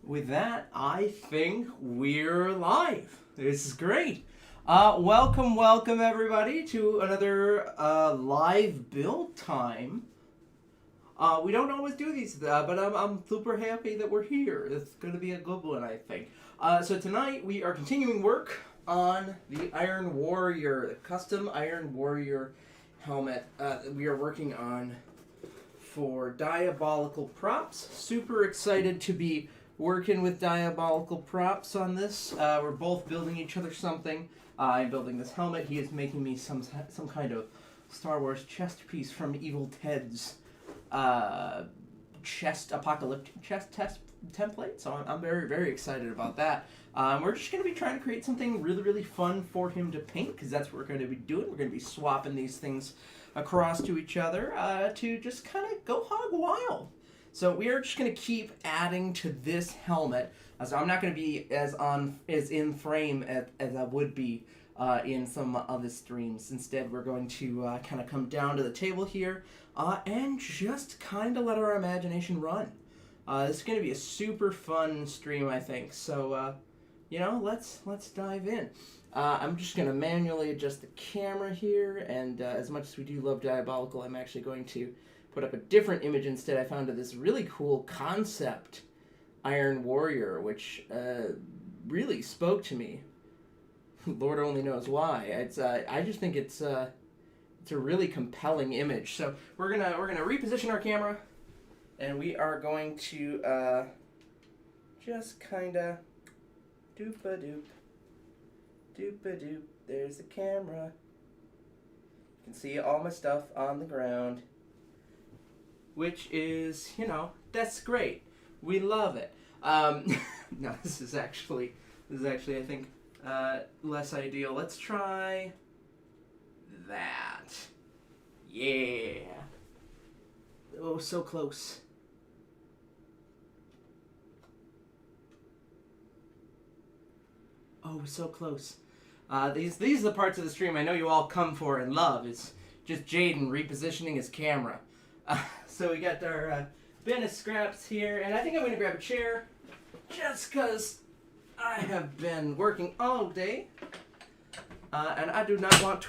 with that, I think we're live. This is great. Welcome everybody to another live build time. We don't always do these, but I'm super happy that we're here. It's going to be a good one, I think. So tonight we are continuing work on the Iron Warrior, the custom Iron Warrior helmet we are working on for Diabolical props. Super excited to be working with Diabolical props on this. We're both building each other something. I'm building this helmet. He is making me some kind of Star Wars chest piece from Evil Ted's apocalyptic chest test template. So I'm very, very excited about that. We're just going to be trying to create something really, really fun for him to paint, because that's what we're going to be doing. We're going to be swapping these things across to each other to just kind of go hog wild. So we are just going to keep adding to this helmet. So I'm not going to be as in frame as I would be in some other streams. Instead, we're going to kind of come down to the table here and just kind of let our imagination run. This is going to be a super fun stream, I think. So, let's dive in. I'm just going to manually adjust the camera here, and as much as we do love Diabolical, I'm actually going to put up a different image instead. I found this really cool concept Iron Warrior, which really spoke to me. Lord only knows why. I just think it's a really compelling image. So we're gonna reposition our camera, and we are going to just kind of doop-a-doop, doop-a-doop. There's the camera. You can see all my stuff on the ground, which is, that's great. We love it. No, this is actually I think less ideal. Let's try that. Yeah. Oh, so close. Oh, so close. These are the parts of the stream I know you all come for and love. It's just Jaden repositioning his camera. So we got our bin of scraps here, and I think I'm going to grab a chair just because I have been working all day, and I do not want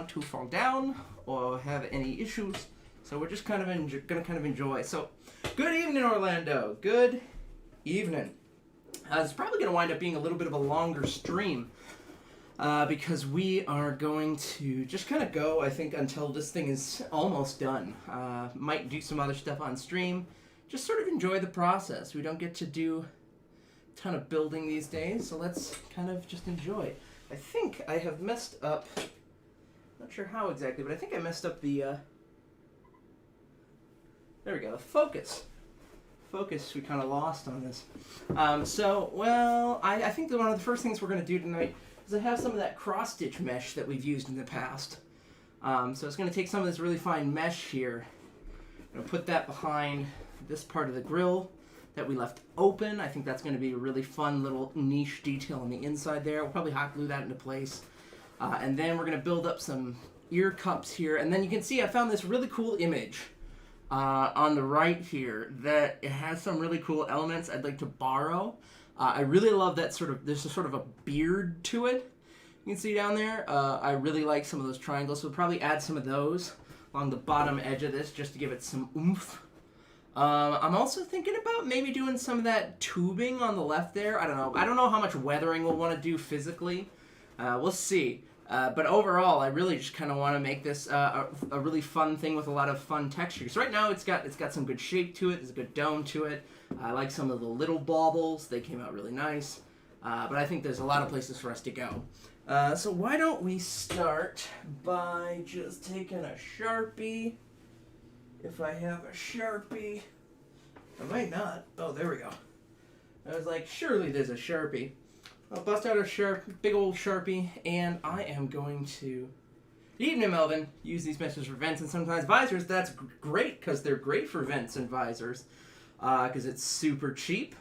to fall down or have any issues. So we're just kind of going to enjoy. So, good evening, Orlando. Good evening. It's probably going to wind up being a little bit of a longer stream because we are going to just kind of go, I think, until this thing is almost done. Might do some other stuff on stream. Just sort of enjoy the process. We don't get to do a ton of building these days, so let's kind of just enjoy. I think I have messed up, not sure how exactly, but I think I messed up the, there we go, the focus. Focus we kind of lost on this. I think that one of the first things we're going to do tonight is I have some of that cross-stitch mesh that we've used in the past. So it's going to take some of this really fine mesh here. I'm going to put that behind this part of the grill that we left open. I think that's going to be a really fun little niche detail on the inside there. We'll probably hot glue that into place. And then we're going to build up some ear cups here. And then you can see I found this really cool image on the right here that it has some really cool elements I'd like to borrow. I really love that there's a sort of a beard to it. You can see down there. I really like some of those triangles, so we'll probably add some of those along the bottom edge of this just to give it some oomph. I'm also thinking about maybe doing some of that tubing on the left there. I don't know how much weathering we'll want to do physically. We'll see. But overall, I really just kind of want to make this a really fun thing with a lot of fun textures. Right now, it's got some good shape to it. There's a good dome to it. I like some of the little baubles. They came out really nice. But I think there's a lot of places for us to go. So why don't we start by just taking a Sharpie. If I have a Sharpie. I might not. Oh, there we go. I was like, surely there's a Sharpie. I'll bust out a big old Sharpie, and I am going to, evening Melvin, use these meshes for vents and sometimes visors. That's great, because they're great for vents and visors, because it's super cheap,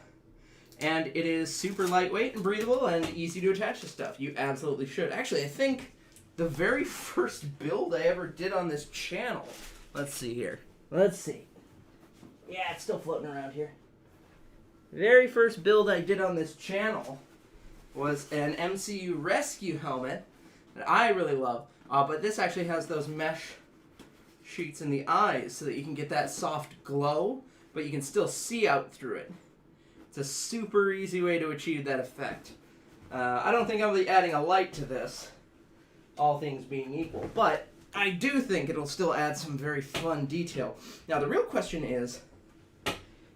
and it is super lightweight and breathable and easy to attach to stuff. You absolutely should. Actually, I think the very first build I ever did on this channel, let's see here. Let's see. Yeah, it's still floating around here. very first build I did on this channel was an MCU rescue helmet that I really love. But this actually has those mesh sheets in the eyes so that you can get that soft glow, but you can still see out through it. It's a super easy way to achieve that effect. I don't think I'll be adding a light to this, all things being equal, but I do think it'll still add some very fun detail. Now the real question is,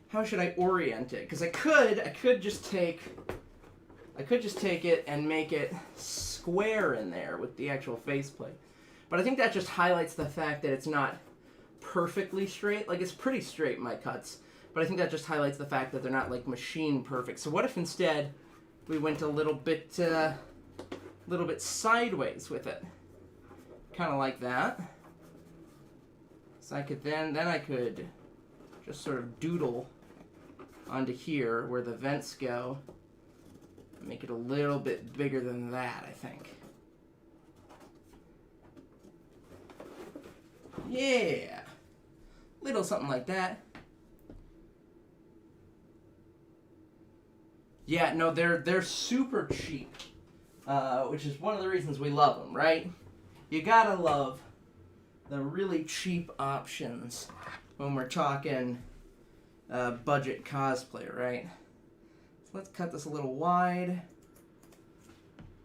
how should I orient it? Because I could just take it and make it square in there with the actual faceplate. But I think that just highlights the fact that it's not perfectly straight. Like, it's pretty straight, my cuts, but I think that just highlights the fact that they're not like machine perfect. So what if instead we went a little bit sideways with it, kind of like that? So I could then I could just sort of doodle onto here where the vents go. Make it a little bit bigger than that, I think. Yeah, little something like that. Yeah, no, they're super cheap, which is one of the reasons we love them, right? You gotta love the really cheap options when we're talking budget cosplay, right? So let's cut this a little wide.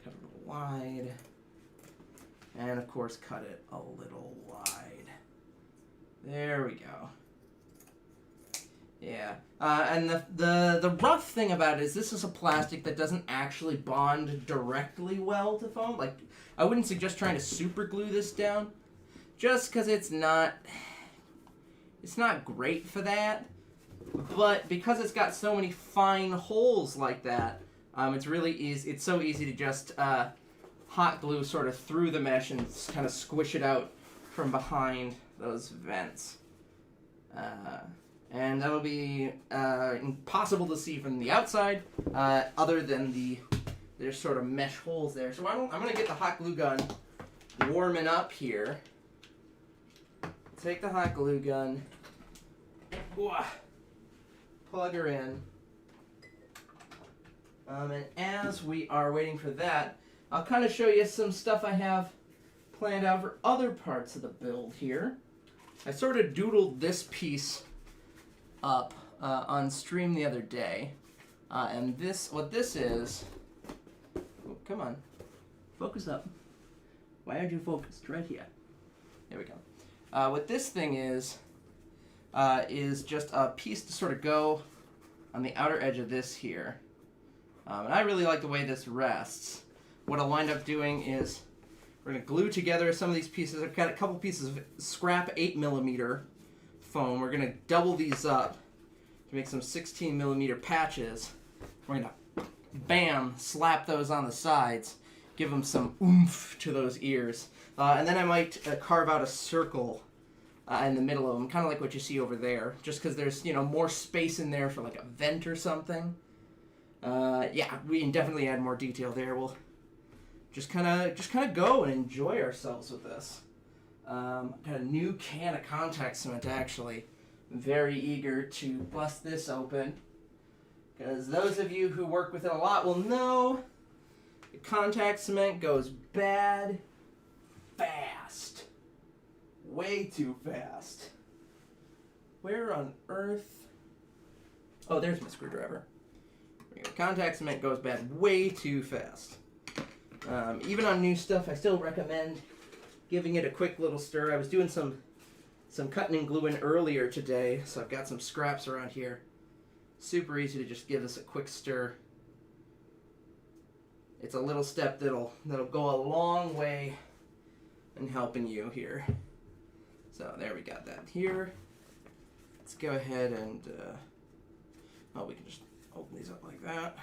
Cut it a little wide. And of course, cut it a little wide. There we go. Yeah. And the rough thing about it is this is a plastic that doesn't actually bond directly well to foam. Like, I wouldn't suggest trying to super glue this down, just because it's not great for that. But because it's got so many fine holes like that, it's really easy. It's so easy to just hot glue sort of through the mesh and kind of squish it out from behind those vents. And that'll be impossible to see from the outside, other than there's sort of mesh holes there. So I'm going to get the hot glue gun warming up here. Take the hot glue gun, plug her in, and as we are waiting for that, I'll kind of show you some stuff I have planned out for other parts of the build here. I sort of doodled this piece up on stream the other day, and what this is, oh, come on, focus up. Why aren't you focused? Right here. There we go. What this thing is just a piece to sort of go on the outer edge of this here, and I really like the way this rests. What I'll wind up doing is we're going to glue together some of these pieces. I've got a couple pieces of scrap 8mm foam. We're going to double these up to make some 16mm patches. We're going to, bam, slap those on the sides, give them some oomph to those ears. And then I might carve out a circle in the middle of them, kind of like what you see over there, just because there's, more space in there for like a vent or something. Yeah, we can definitely add more detail there. We'll just kind of go and enjoy ourselves with this. Got a new can of contact cement, actually. I'm very eager to bust this open, because those of you who work with it a lot will know the contact cement goes bad fast. Way too fast. Where on earth? Oh, there's my screwdriver. Contact cement goes bad way too fast. Even on new stuff, I still recommend giving it a quick little stir. I was doing some cutting and gluing earlier today, so I've got some scraps around here. Super easy to just give this a quick stir. It's a little step that'll go a long way in helping you here. So there, we got that here. Let's go ahead and we can just open these up like that.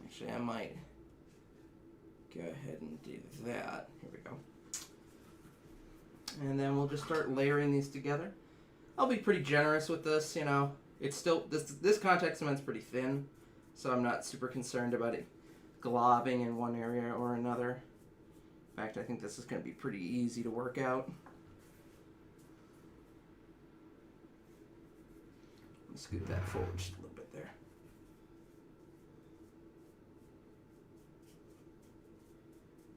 Actually, I might go ahead and do that. Here we go. And then we'll just start layering these together. I'll be pretty generous with this, It's still, this contact cement's pretty thin, so I'm not super concerned about it globbing in one area or another. In fact, I think this is going to be pretty easy to work out. Scoot that forward just a little bit there.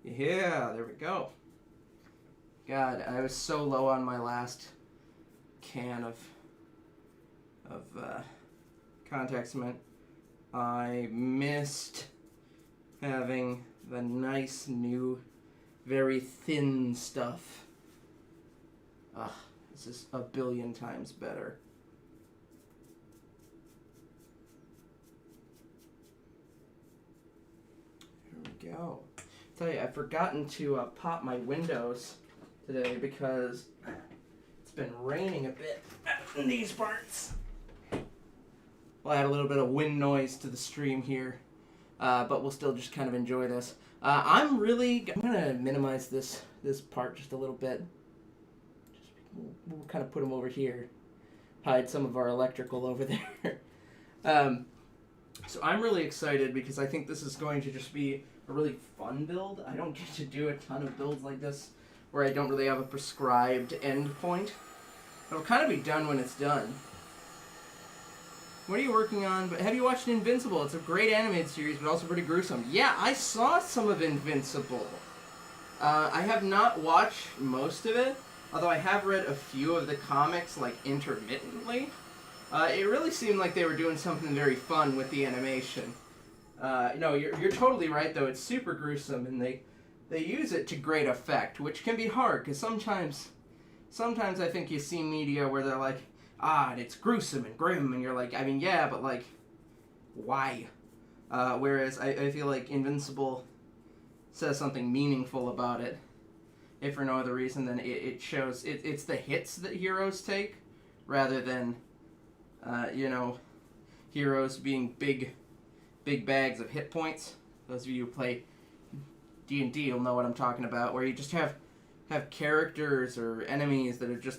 Yeah, there we go. God, I was so low on my last can of contact cement. I missed having the nice new, very thin stuff. This is a billion times better. There we go. Tell you, I've forgotten to pop my windows today because it's been raining a bit in these parts. We'll add a little bit of wind noise to the stream here, but we'll still just kind of enjoy this. I'm gonna minimize this part just a little bit. We'll kind of put them over here, hide some of our electrical over there. So I'm really excited because I think this is going to just be a really fun build. I don't get to do a ton of builds like this where I don't really have a prescribed end point. It'll kind of be done when it's done. What are you working on? But have you watched Invincible? It's a great animated series, but also pretty gruesome. Yeah, I saw some of Invincible. I have not watched most of it, although I have read a few of the comics, like, intermittently. It really seemed like they were doing something very fun with the animation. No, you're totally right, though. It's super gruesome, and they use it to great effect, which can be hard, because sometimes I think you see media where they're like, and it's gruesome and grim, and you're like, I mean, yeah, but, like, why? Whereas I feel like Invincible says something meaningful about it, if for no other reason than it shows, it's the hits that heroes take, rather than, heroes being big bags of hit points. Those of you who play D&D will know what I'm talking about, where you just have characters or enemies that are just...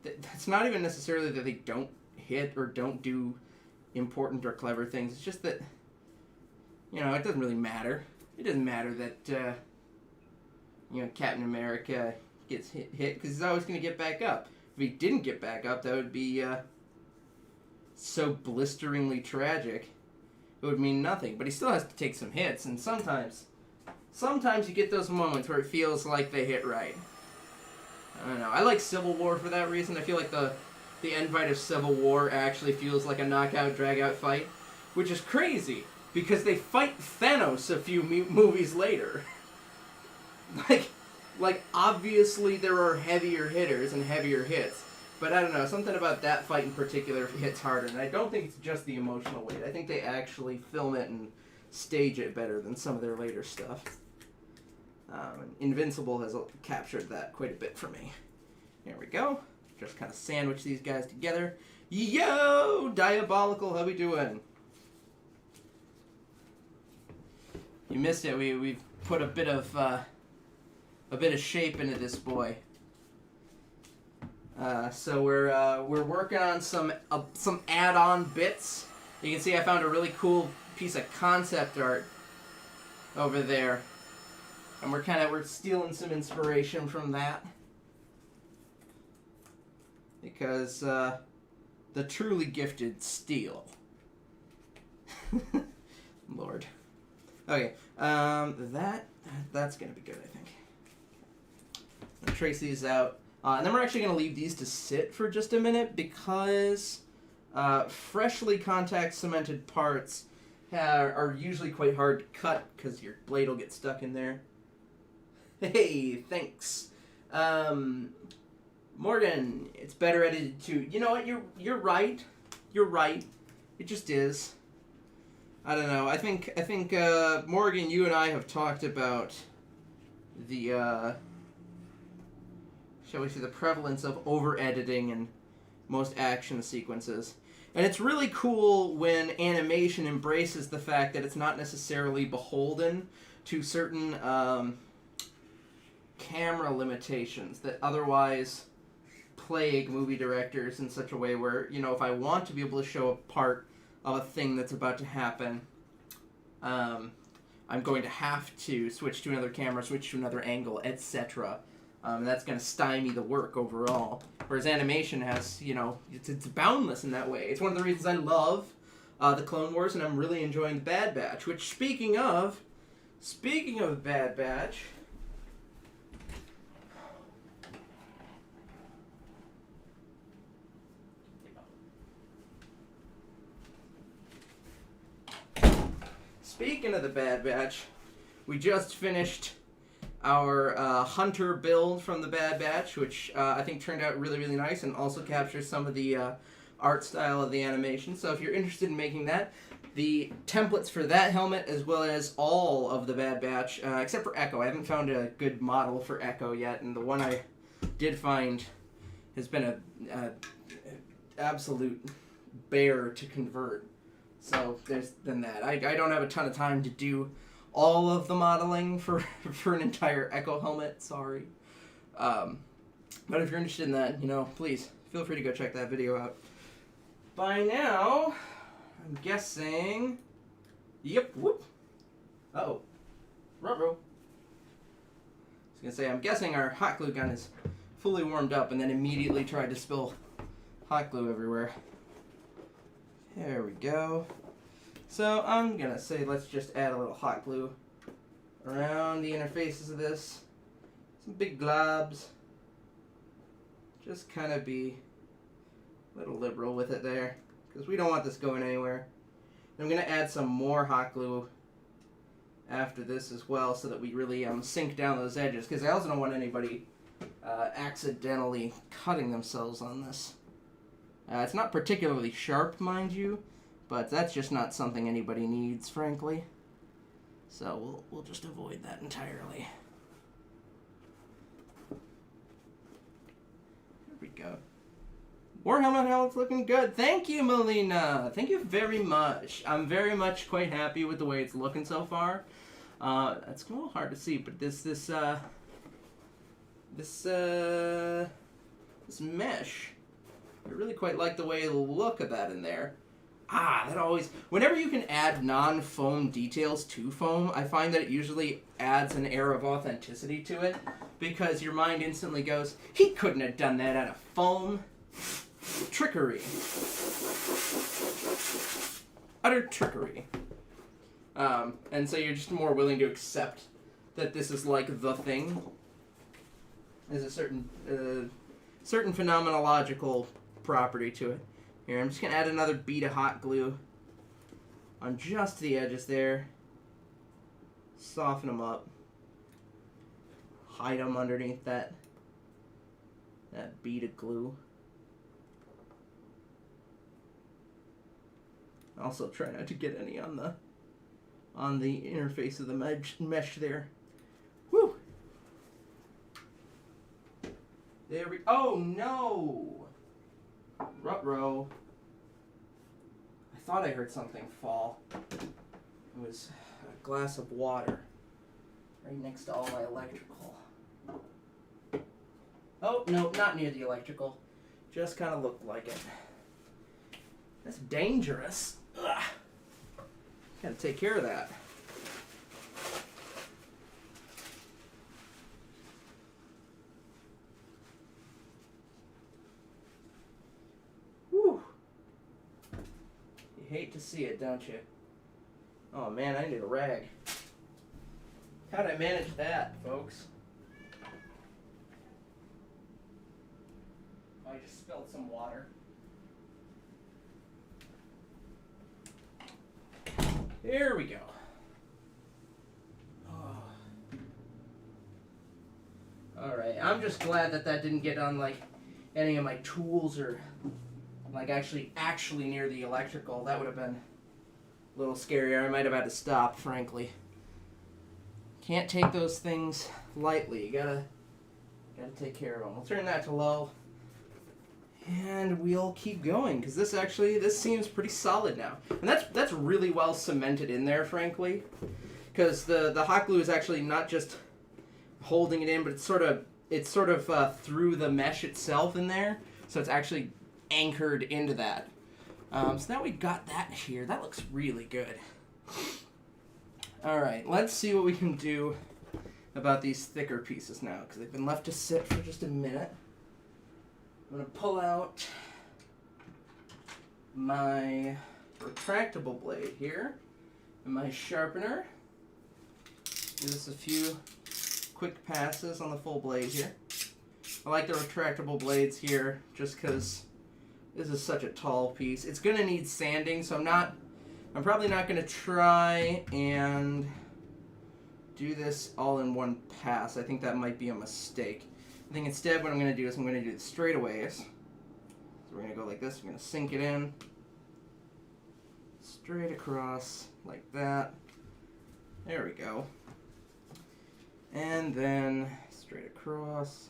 It's not even necessarily that they don't hit or don't do important or clever things. It's just that, it doesn't really matter. It doesn't matter that, Captain America gets hit because he's always going to get back up. If he didn't get back up, that would be so blisteringly tragic. It would mean nothing. But he still has to take some hits, and sometimes you get those moments where it feels like they hit right. I don't know. I like Civil War for that reason. I feel like the end fight of Civil War actually feels like a knockout, drag-out fight, which is crazy because they fight Thanos a few movies later. Like obviously there are heavier hitters and heavier hits, but I don't know. Something about that fight in particular hits harder, and I don't think it's just the emotional weight. I think they actually film it and stage it better than some of their later stuff. Invincible has captured that quite a bit for me. Here we go. Just kind of sandwich these guys together. Yo, Diabolical, how we doing? You missed it. We've put a bit of shape into this boy. So we're working on some add-on bits. You can see I found a really cool piece of concept art over there. And we're stealing some inspiration from that. Because, the truly gifted steal. Lord. Okay, that's gonna be good, I think. I'll trace these out. And then we're actually gonna leave these to sit for just a minute because, freshly contact cemented parts are usually quite hard to cut because your blade will get stuck in there. Hey, thanks. Morgan, it's better edited too. You know what? You're right. You're right. It just is. I don't know. I think Morgan, you and I have talked about the shall we say the prevalence of over editing in most action sequences. And it's really cool when animation embraces the fact that it's not necessarily beholden to certain camera limitations that otherwise plague movie directors in such a way where, if I want to be able to show a part of a thing that's about to happen, I'm going to have to switch to another camera, switch to another angle, etc. And that's going to stymie the work overall. Whereas animation has, you know, it's boundless in that way. It's one of the reasons I love the Clone Wars, and I'm really enjoying the Bad Batch. Which, speaking of Bad Batch, we just finished our Hunter build from the Bad Batch, which I think turned out really, really nice and also captures some of the art style of the animation. So if you're interested in making that, the templates for that helmet, as well as all of the Bad Batch, except for Echo. I haven't found a good model for Echo yet, and the one I did find has been a absolute bear to convert. So there's then that. I don't have a ton of time to do all of the modeling for an entire Echo helmet, sorry. But if you're interested in that, you know, please feel free to go check that video out. By now, I'm guessing... Yep, whoop. Uh-oh. Ruh-roh. I was going to say, I'm guessing our hot glue gun is fully warmed up and then immediately tried to spill hot glue everywhere. There we go. So I'm going to say let's just add a little hot glue around the interfaces of this. Some big globs. Just kind of be a little liberal with it there, because we don't want this going anywhere. And I'm going to add some more hot glue after this as well, so that we really sink down those edges, because I also don't want anybody accidentally cutting themselves on this. It's not particularly sharp, mind you, but that's just not something anybody needs, frankly. So we'll just avoid that entirely. There we go. Warhammer helmet's looking good. Thank you, Melina. Thank you very much. I'm very much quite happy with the way it's looking so far. It's a little hard to see, but this mesh, I really quite like the way the look of that in there. That always, whenever you can add non-foam details to foam, I find that it usually adds an air of authenticity to it, because your mind instantly goes, he couldn't have done that out of foam. Trickery. Utter trickery. And so you're just more willing to accept that this is like the thing. There's a certain phenomenological property to it. Here, I'm just going to add another bead of hot glue on just the edges there. Soften them up. Hide them underneath that bead of glue. Also try not to get any on the interface of the mesh there. Woo! There we... Oh, no! Ruh-roh. I thought I heard something fall. It was a glass of water right next to all my electrical. Oh, no, not near the electrical. Just kind of looked like it. That's dangerous. Ugh. Gotta take care of that. Whew. You hate to see it, don't you? Oh man, I need a rag. How'd I manage that, folks? I just spilled some water. There we go. Oh. Alright, I'm just glad that didn't get on like any of my tools or like actually near the electrical. That would have been a little scarier. I might have had to stop, frankly. Can't take those things lightly. You gotta take care of them. We'll turn that to low. And we'll keep going, because this seems pretty solid now. And that's really well cemented in there, frankly. Because the hot glue is actually not just holding it in, but it's sort of through the mesh itself in there. So it's actually anchored into that. So now we've got that here. That looks really good. Alright, let's see what we can do about these thicker pieces now because they've been left to sit for just a minute. I'm going to pull out my retractable blade here and my sharpener. Give this a few quick passes on the full blade here. I like the retractable blades here just because this is such a tall piece. It's going to need sanding, so I'm probably not going to try and do this all in one pass. I think that might be a mistake. I think instead what I'm going to do is I'm going to do the straightaways. So we're going to go like this. I'm going to sink it in. Straight across like that. There we go. And then straight across.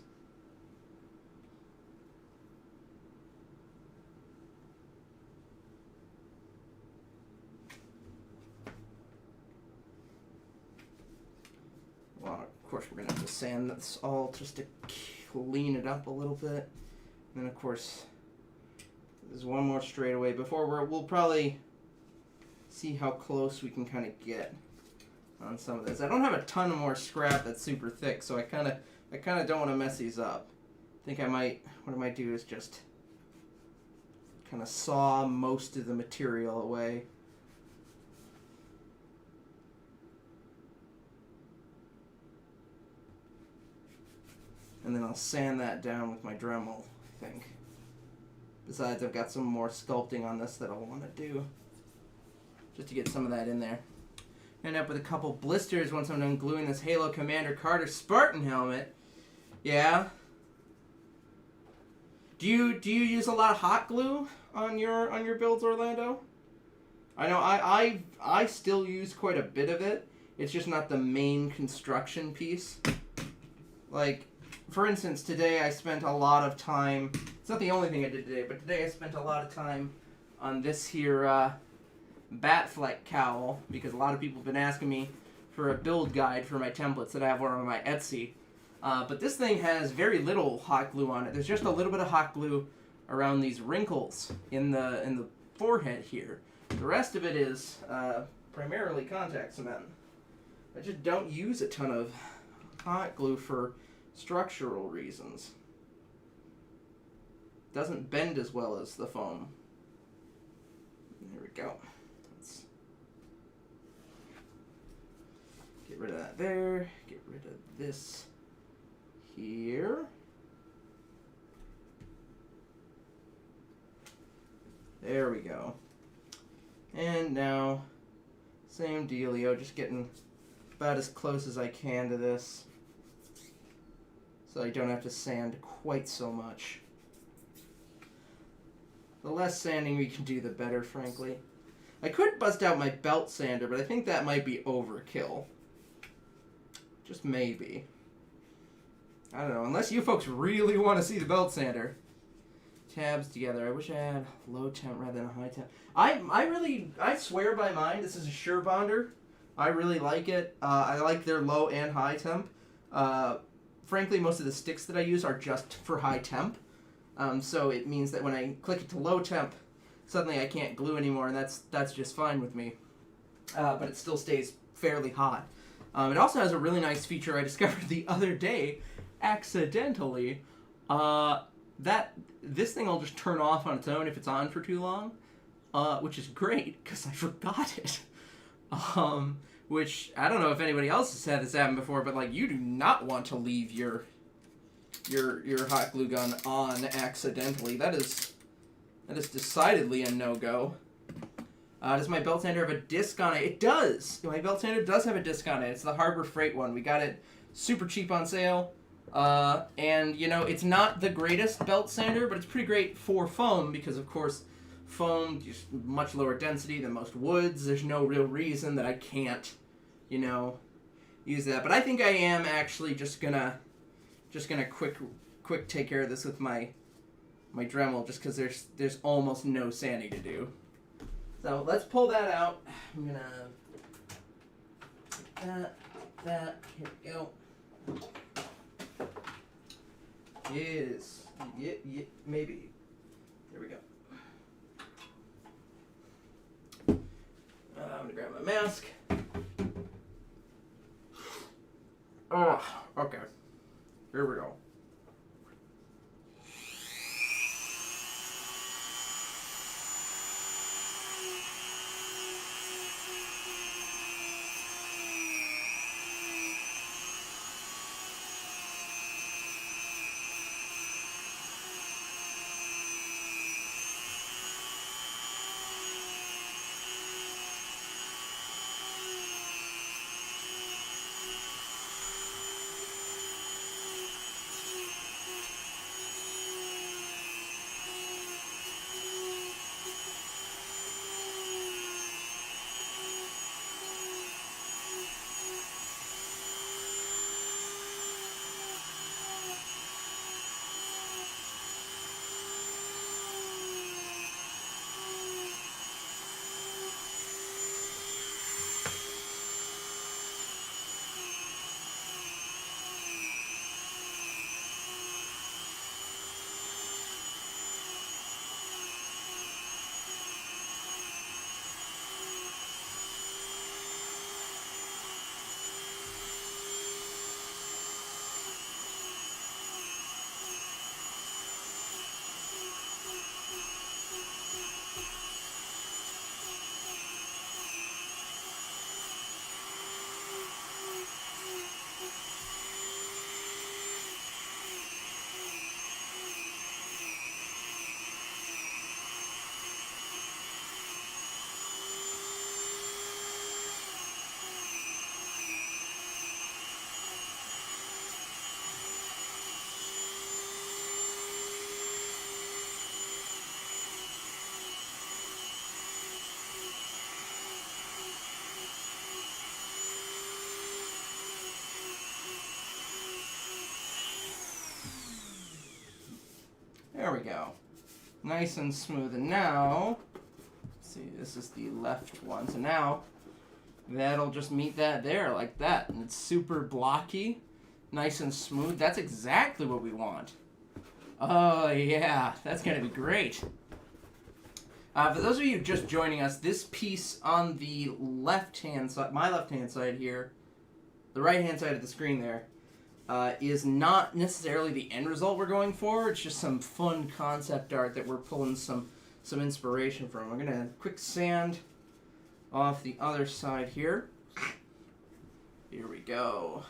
Well, of course we're going to have to sand this all just to clean it up a little bit. And then of course there's one more straightaway before we'll probably see how close we can kind of get on some of this. I don't have a ton of more scrap that's super thick, so I kind of don't want to mess these up. I think what I might do is just kind of saw most of the material away. And then I'll sand that down with my Dremel, I think. Besides, I've got some more sculpting on this that I'll want to do, just to get some of that in there. End up with a couple blisters once I'm done gluing this Halo Commander Carter Spartan helmet. Yeah. Do you use a lot of hot glue on your builds, Orlando? I know I still use quite a bit of it. It's just not the main construction piece. Like, for instance, today I spent a lot of time. It's not the only thing I did today, but today I spent a lot of time on this here Batfleck cowl because a lot of people have been asking me for a build guide for my templates that I have on my Etsy. But this thing has very little hot glue on it. There's just a little bit of hot glue around these wrinkles in the forehead here. The rest of it is primarily contact cement. I just don't use a ton of hot glue for structural reasons. Doesn't bend as well as the foam. There we go. Let's get rid of that there. Get rid of this here. There we go. And now, same dealio, just getting about as close as I can to this, so I don't have to sand quite so much. The less sanding we can do, the better, frankly. I could bust out my belt sander, but I think that might be overkill. Just maybe. I don't know, unless you folks really want to see the belt sander. Tabs together. I wish I had low temp rather than a high temp. I swear by mine. This is a Sure Bonder. I really like it. I like their low and high temp. Frankly, most of the sticks that I use are just for high temp. So it means that when I click it to low temp, suddenly I can't glue anymore, and that's just fine with me. But it still stays fairly hot. It also has a really nice feature I discovered the other day, accidentally, that this thing will just turn off on its own if it's on for too long, which is great because I forgot it. Which I don't know if anybody else has had this happen before, but like you do not want to leave your hot glue gun on accidentally. That is decidedly a no-go. Does my belt sander have a disc on it? It does. My belt sander does have a disc on it. It's the Harbor Freight one. We got it super cheap on sale. And, you know, it's not the greatest belt sander, but it's pretty great for foam because, of course, foam is much lower density than most woods. There's no real reason that I can't, you know, use that. But I think I am actually just gonna quick take care of this with my Dremel just because there's almost no sanding to do. So let's pull that out. I'm gonna take that. Here we go. Yes. Yeah, maybe. There we go. I'm gonna grab my mask. Oh, Nice and smooth. And now, let's see, this is the left one. So now, that'll just meet that there like that. And it's super blocky, nice and smooth. That's exactly what we want. Oh, yeah. That's going to be great. For those of you just joining us, this piece on the left-hand side, my left-hand side here, the right-hand side of the screen there, is not necessarily the end result we're going for. It's just some fun concept art that we're pulling some inspiration from. I'm going to quick sand off the other side here. Here we go.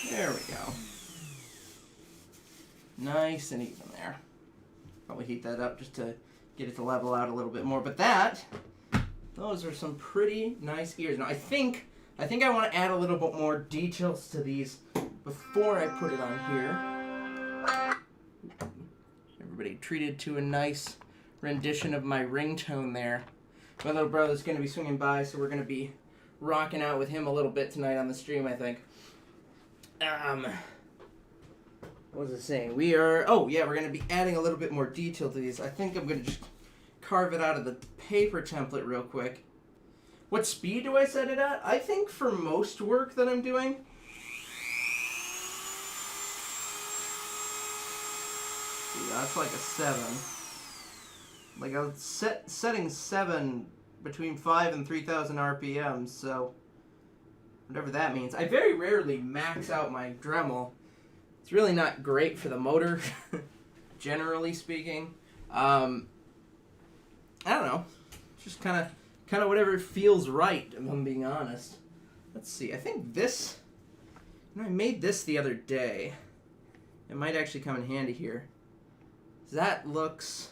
There we go. Nice and even there. Probably heat that up just to get it to level out a little bit more. But those are some pretty nice ears. Now I think I want to add a little bit more details to these before I put it on here. Everybody treated to a nice rendition of my ringtone there. My little brother's going to be swinging by, so we're going to be rocking out with him a little bit tonight on the stream, I think. What was it saying? We're going to be adding a little bit more detail to these. I think I'm going to just carve it out of the paper template real quick. What speed do I set it at? I think for most work that I'm doing, see, that's like a 7. Like I'm setting 7 between 5 and 3,000 RPM, so whatever that means. I very rarely max out my Dremel. It's really not great for the motor, generally speaking. I don't know. Just kind of whatever feels right, if I'm being honest. Let's see. I think this, I made this the other day. It might actually come in handy here. That looks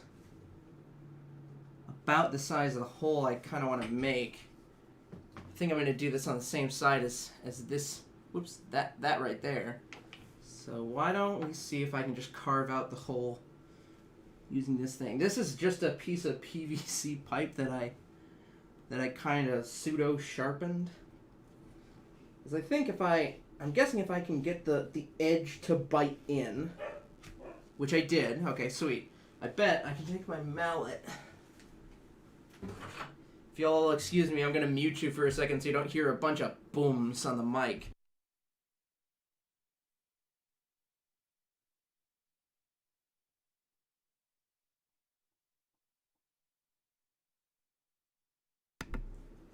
about the size of the hole I kind of want to make. I think I'm going to do this on the same side as this, whoops, that right there. So why don't we see if I can just carve out the hole using this thing. This is just a piece of PVC pipe that I kind of pseudo sharpened. Because I think I'm guessing if I can get the edge to bite in, which I did. Okay, sweet. I bet I can take my mallet. If y'all excuse me, I'm going to mute you for a second so you don't hear a bunch of booms on the mic.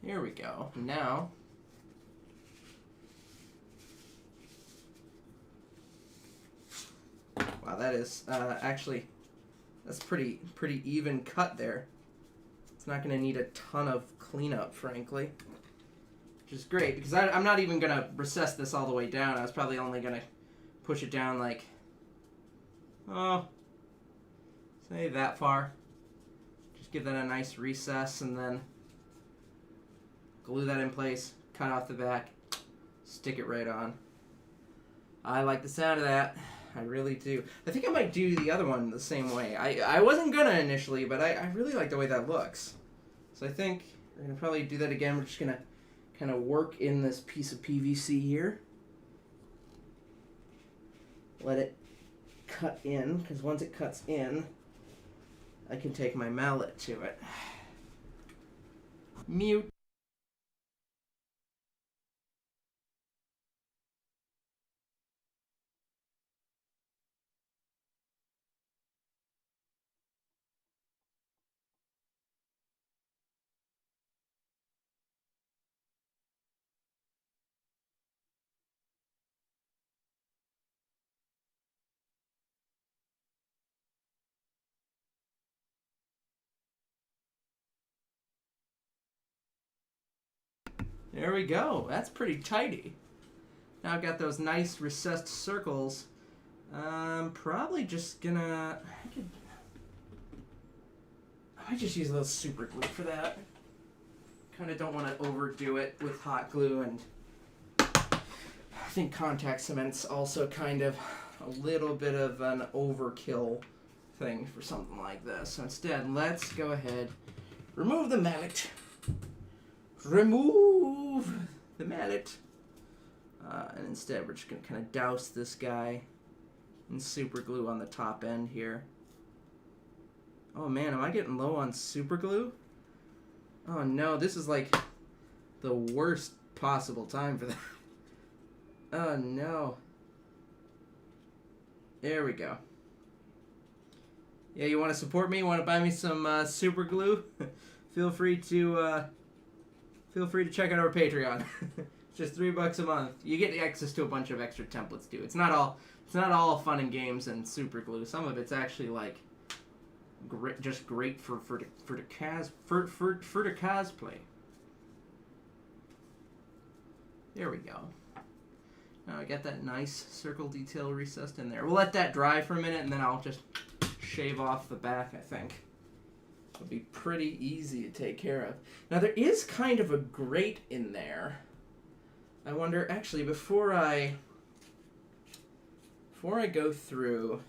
Here we go. Now, wow, that is actually, that's pretty even cut there. It's not going to need a ton of cleanup, frankly, which is great because I'm not even going to recess this all the way down. I was probably only going to push it down like, say that far. Just give that a nice recess and then glue that in place, cut off the back, stick it right on. I like the sound of that. I really do. I think I might do the other one the same way. I wasn't gonna initially, but I really like the way that looks. So I think we're gonna probably do that again. We're just gonna kind of work in this piece of PVC here. Let it cut in, because once it cuts in, I can take my mallet to it. Mute. There we go. That's pretty tidy. Now I've got those nice recessed circles. I'm probably just gonna... I might just use a little super glue for that. Kind of don't want to overdo it with hot glue, and I think contact cement's also kind of a little bit of an overkill thing for something like this. So instead, let's go ahead, remove the mallet. Remove the mallet. And instead, we're just going to kind of douse this guy in super glue on the top end here. Oh man, am I getting low on super glue? Oh no, this is like the worst possible time for that. Oh no. There we go. Yeah, you want to support me? Want to buy me some super glue? Feel free to check out our Patreon. It's just $3 a month. You get access to a bunch of extra templates too. It's not all fun and games and super glue. Some of it's actually like just great for the cosplay. There we go. Now I got that nice circle detail recessed in there. We'll let that dry for a minute, and then I'll just shave off the back, I think. It'll be pretty easy to take care of. Now there is kind of a grate in there. I wonder, actually, before I go through,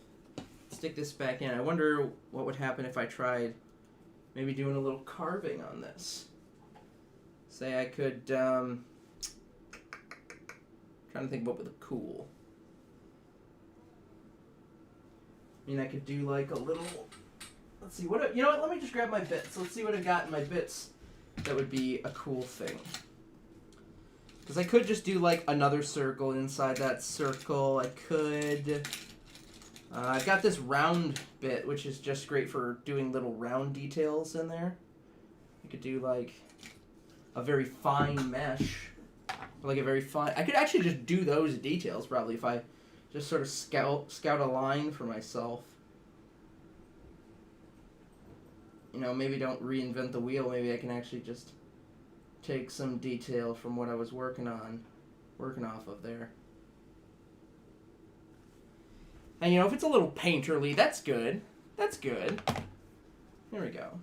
stick this back in, I wonder what would happen if I tried maybe doing a little carving on this. Say I could, trying to think what would look cool. I mean, I could do like a little, let's see, you know what, let me just grab my bits. Let's see what I've got in my bits that would be a cool thing. Because I could just do like another circle inside that circle. I could, I've got this round bit, which is just great for doing little round details in there. I could do like a very fine mesh. Like a very fine, I could actually just do those details probably if I just sort of scout a line for myself. You know, maybe don't reinvent the wheel. Maybe I can actually just take some detail from what I was working off of there. And you know, if it's a little painterly, that's good. That's good. Here we go.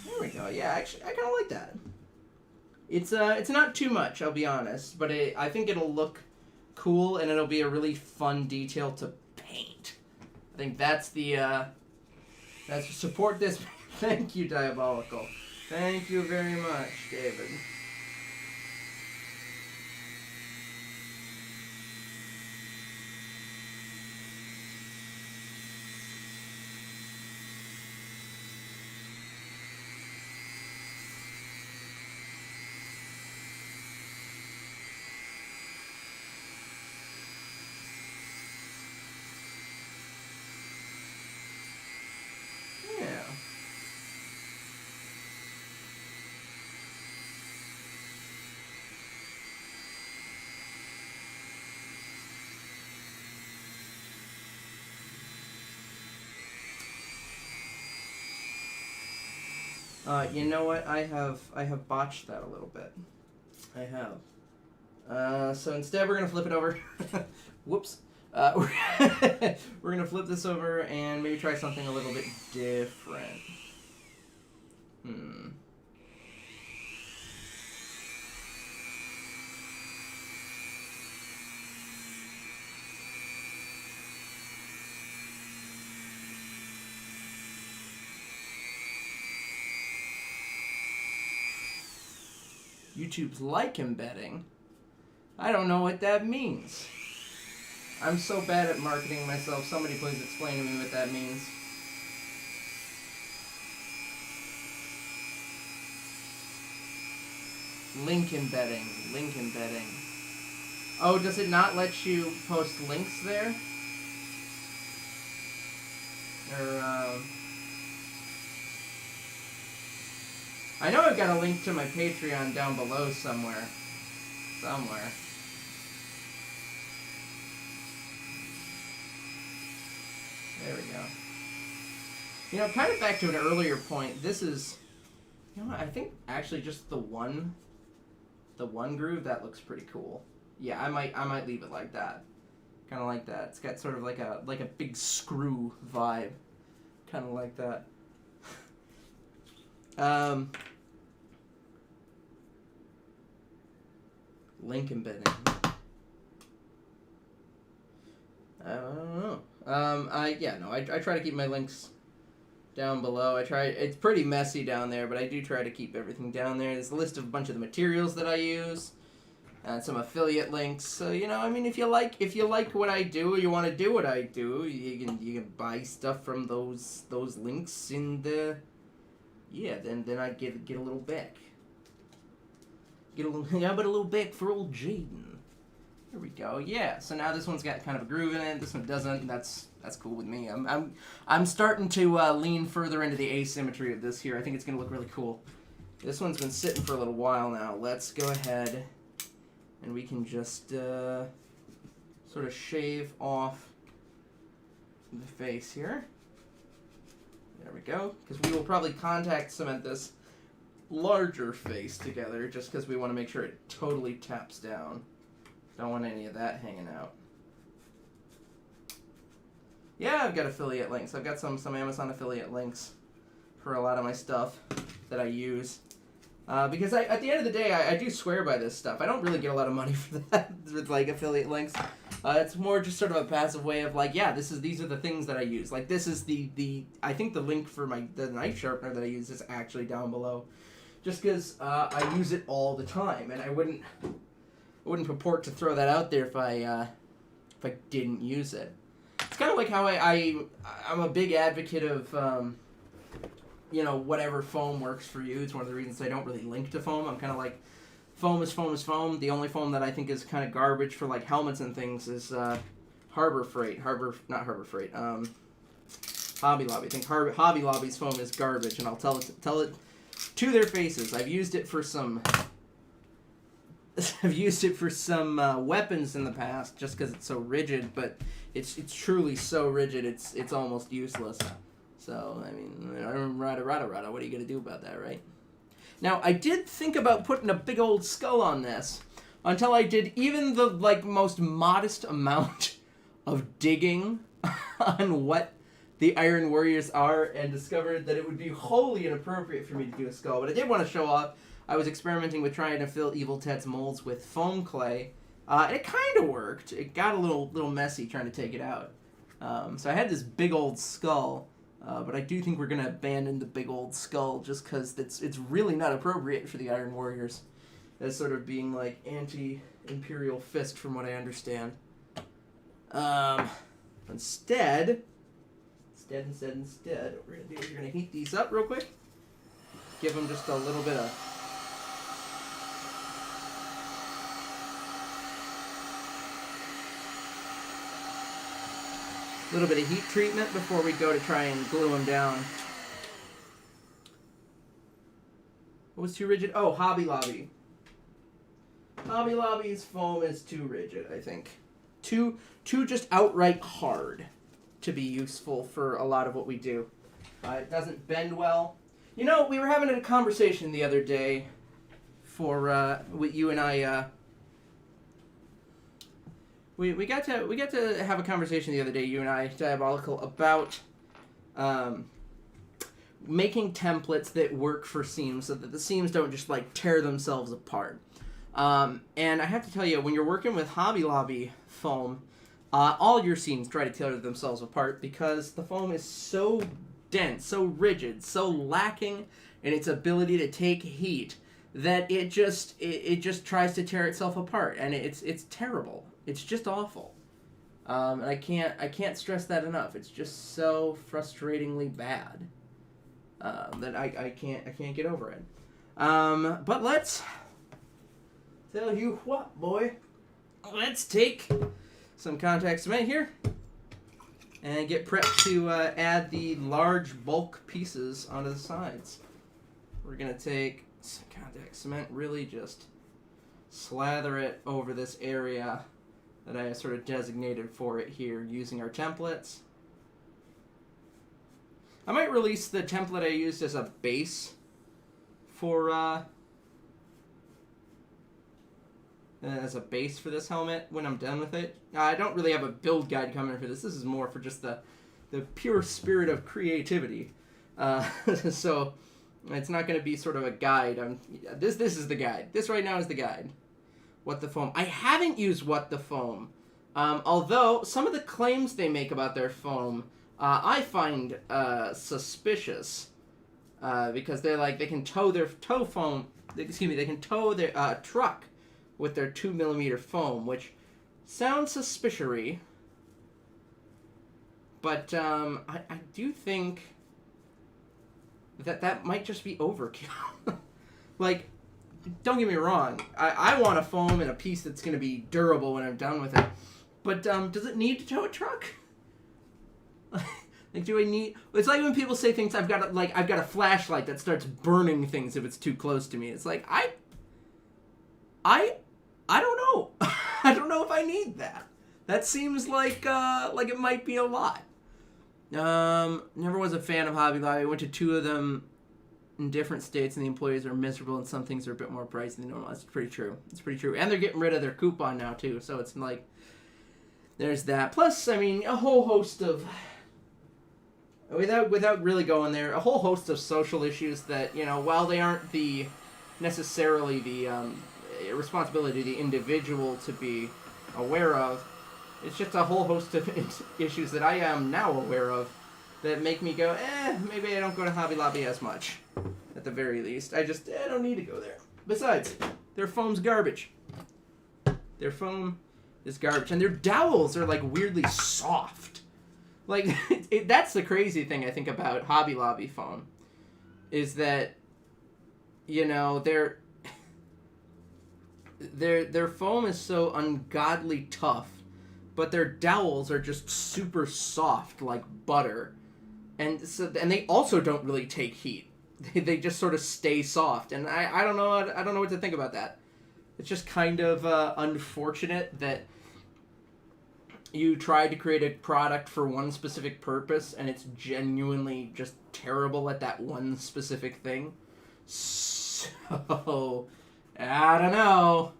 There we go. Yeah, actually, I kind of like that. It's not too much, I'll be honest, but I think it'll look cool and it'll be a really fun detail to paint. I think that's support this. Thank you, Diabolical. Thank you very much, David. You know what? I have botched that a little bit. I have. So instead, we're gonna flip it over. Whoops. We're gonna flip this over and maybe try something a little bit different. YouTube's like embedding. I don't know what that means. I'm so bad at marketing myself. Somebody please explain to me what that means. Link embedding. Link embedding. Oh, does it not let you post links there? Or, I know I've got a link to my Patreon down below somewhere. There we go. You know, kind of back to an earlier point, this is, you know what, I think actually just the one groove, that looks pretty cool. Yeah, I might leave it like that. Kind of like that. It's got sort of like a big screw vibe. Kind of like that. Link embedding. I don't know. I try to keep my links down below. It's pretty messy down there, but I do try to keep everything down there. There's a list of a bunch of the materials that I use, and some affiliate links. So, you know, I mean, if you like what I do, or you want to do what I do, you can buy stuff from those links in the, yeah, then I get a little back. How about a little back for old Jaden? There we go. Yeah. So now this one's got kind of a groove in it. This one doesn't. That's cool with me. I'm starting to lean further into the asymmetry of this here. I think it's gonna look really cool. This one's been sitting for a little while now. Let's go ahead and we can just sort of shave off the face here. There we go. Because we will probably contact cement this larger face together just because we want to make sure it totally taps down. Don't want any of that hanging out. Yeah, I've got affiliate links. I've got some Amazon affiliate links for a lot of my stuff that I use. Because at the end of the day, I do swear by this stuff. I don't really get a lot of money for that with like affiliate links. It's more just sort of a passive way of like, yeah, these are the things that I use. Like this is I think the link for the knife sharpener that I use is actually down below. Just because I use it all the time, and I wouldn't purport to throw that out there if I didn't use it. It's kind of like how I'm a big advocate of you know, whatever foam works for you. It's one of the reasons I don't really link to foam. I'm kind of like, foam is foam is foam. The only foam that I think is kind of garbage for like helmets and things is Hobby Lobby. I think Hobby Lobby's foam is garbage, and I'll tell it to their faces. I've used it for some weapons in the past just because it's so rigid, but it's truly so rigid it's almost useless. So, I mean, rada, what are you going to do about that, right? Now, I did think about putting a big old skull on this until I did even the, like, most modest amount of digging on what the Iron Warriors are and discovered that it would be wholly inappropriate for me to do a skull. But I did want to show off. I was experimenting with trying to fill Evil Ted's molds with foam clay. And it kind of worked. It got a little messy trying to take it out. So I had this big old skull. But I do think we're going to abandon the big old skull just because it's really not appropriate for the Iron Warriors as sort of being like anti-Imperial Fist from what I understand. Instead, what we're going to do is we're going to heat these up real quick. Give them just a little bit of... heat treatment before we go to try and glue them down. What was too rigid? Oh, Hobby Lobby. Hobby Lobby's foam is too rigid, I think. Too just outright hard to be useful for a lot of what we do. It doesn't bend well. You know, we were having a conversation the other day with you and I, we got to have a conversation the other day, you and I, Diabolical, about making templates that work for seams so that the seams don't just like tear themselves apart. And I have to tell you, when you're working with Hobby Lobby foam, all your seams try to tear themselves apart because the foam is so dense, so rigid, so lacking in its ability to take heat that it just tries to tear itself apart, and it's terrible. It's just awful. And I can't stress that enough. It's just so frustratingly bad that I can't get over it. But let's tell you what, boy. Let's take some contact cement here and get prepped to add the large bulk pieces onto the sides. We're going to take some contact cement, really just slather it over this area that I sort of designated for it here using our templates. I might release the template I used as a base for this helmet when I'm done with it. I don't really have a build guide coming for this. This is more for just the pure spirit of creativity. So it's not going to be sort of a guide. This is the guide. This right now is the guide. What the foam. I haven't used What the Foam. Although some of the claims they make about their foam, I find suspicious. Because they're like, they can tow their truck with their 2mm foam, which sounds suspicious-y. But I do think that might just be overkill. Like, don't get me wrong. I want a foam and a piece that's going to be durable when I'm done with it. But does it need to tow a truck? Like, do I need? It's like when people say things. I've got a flashlight that starts burning things if it's too close to me. It's like I don't know. I don't know if I need that. That seems like it might be a lot. Never was a fan of Hobby Lobby. I went to 2 of them in different states, and the employees are miserable, and some things are a bit more pricey than normal. That's pretty true. It's pretty true. And they're getting rid of their coupon now too, so it's like there's that. Plus, I mean, a whole host of without really going there, a whole host of social issues that, you know, while they aren't necessarily the responsibility of the individual to be aware of, it's just a whole host of issues that I am now aware of that make me go, maybe I don't go to Hobby Lobby as much, at the very least. I don't need to go there. Besides, their foam's garbage. Their foam is garbage. And their dowels are, like, weirdly soft. Like, that's the crazy thing I think about Hobby Lobby foam, is that, you know, their foam is so ungodly tough, but their dowels are just super soft, like butter, and they also don't really take heat. They just sort of stay soft, and I don't know what to think about that. It's just kind of unfortunate that you tried to create a product for one specific purpose, and it's genuinely just terrible at that one specific thing. So, I don't know.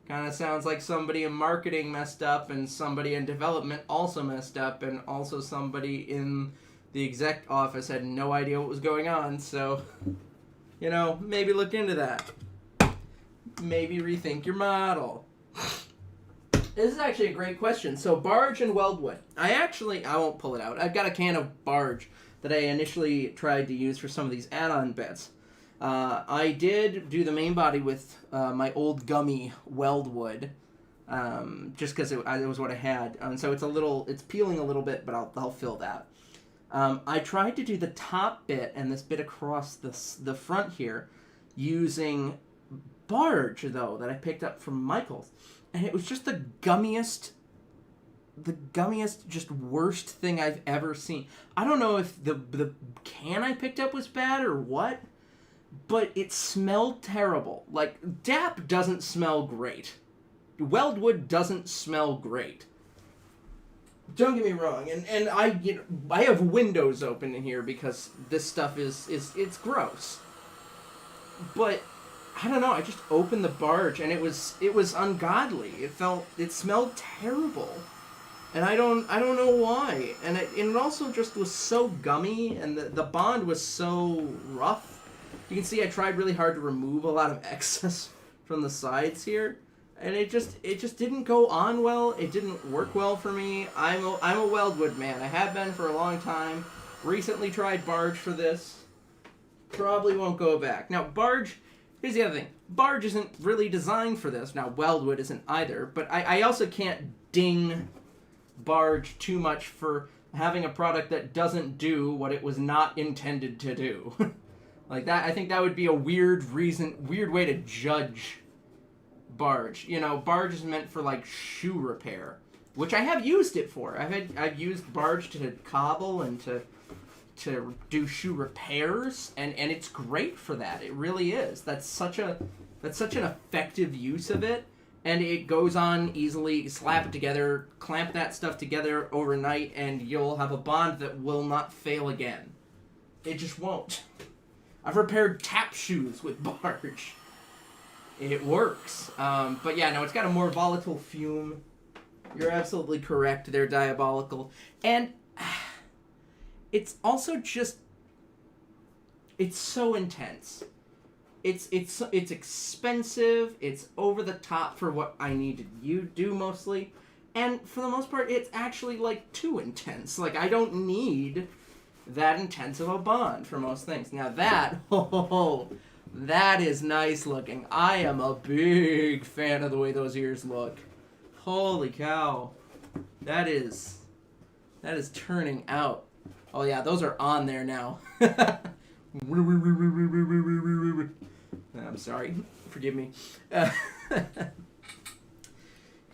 Kind of sounds like somebody in marketing messed up, and somebody in development also messed up, and also somebody in the exec office had no idea what was going on. So, you know, maybe look into that. Maybe rethink your model. This is actually a great question. So, barge and weldwood. I won't pull it out. I've got a can of barge that I initially tried to use for some of these add-on bits. I did do the main body with my old gummy weldwood, just because it was what I had. And so it's peeling a little bit, but I'll fill that. I tried to do the top bit and this bit across the front here using barge, though, that I picked up from Michael's. And it was just the gummiest, just worst thing I've ever seen. I don't know if the can I picked up was bad or what, but it smelled terrible. Like, DAP doesn't smell great. Weldwood doesn't smell great. don't get me wrong, and I have windows open in here because this stuff it's gross. But I don't know. I just opened the barge and it was ungodly. It smelled terrible, and I don't know why. And it also just was so gummy, and the bond was so rough. You can see I tried really hard to remove a lot of excess from the sides here. And it just didn't go on well. It didn't work well for me. I'm a Weldwood man. I have been for a long time. Recently tried Barge for this. Probably won't go back. Now Barge, here's the other thing. Barge isn't really designed for this. Now Weldwood isn't either. But I also can't ding Barge too much for having a product that doesn't do what it was not intended to do. Like that, I think that would be a weird way to judge Barge. You know, Barge is meant for like shoe repair, which I have used it for. I've used Barge to cobble and to do shoe repairs, and it's great for that. It really is. That's such an effective use of it, and it goes on easily. Slap it together, clamp that stuff together overnight, and you'll have a bond that will not fail again. It just won't. I've repaired tap shoes with Barge. It works. But yeah, no, it's got a more volatile fume. You're absolutely correct. They're Diabolical. And it's also just... It's so intense. It's expensive. It's over the top for what I need to do mostly. And for the most part, it's actually, like, too intense. Like, I don't need that intense of a bond for most things. Now that... That is nice looking. I am a big fan of the way those ears look. Holy cow. That is turning out. Oh yeah, those are on there now. I'm sorry. Forgive me.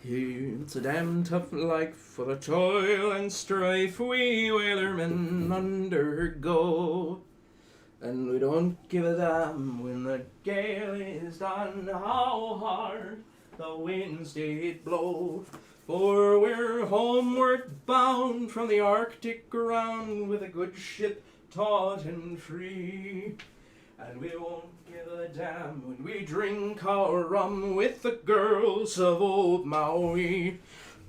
It's a damn tough life for the toil and strife we whalermen undergo. And we don't give a damn when the gale is done, how hard the winds did blow. For we're homeward bound from the Arctic ground with a good ship taut and free. And we won't give a damn when we drink our rum with the girls of old Maui.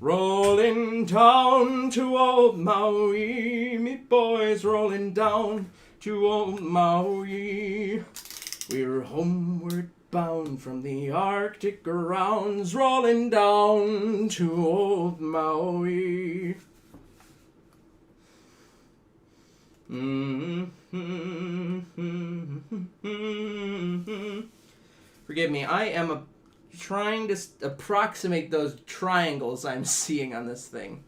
Rolling down to old Maui, me boys rolling down to old Maui. We're homeward bound from the Arctic grounds, rolling down to old Maui. Forgive me, I am trying to approximate those triangles I'm seeing on this thing.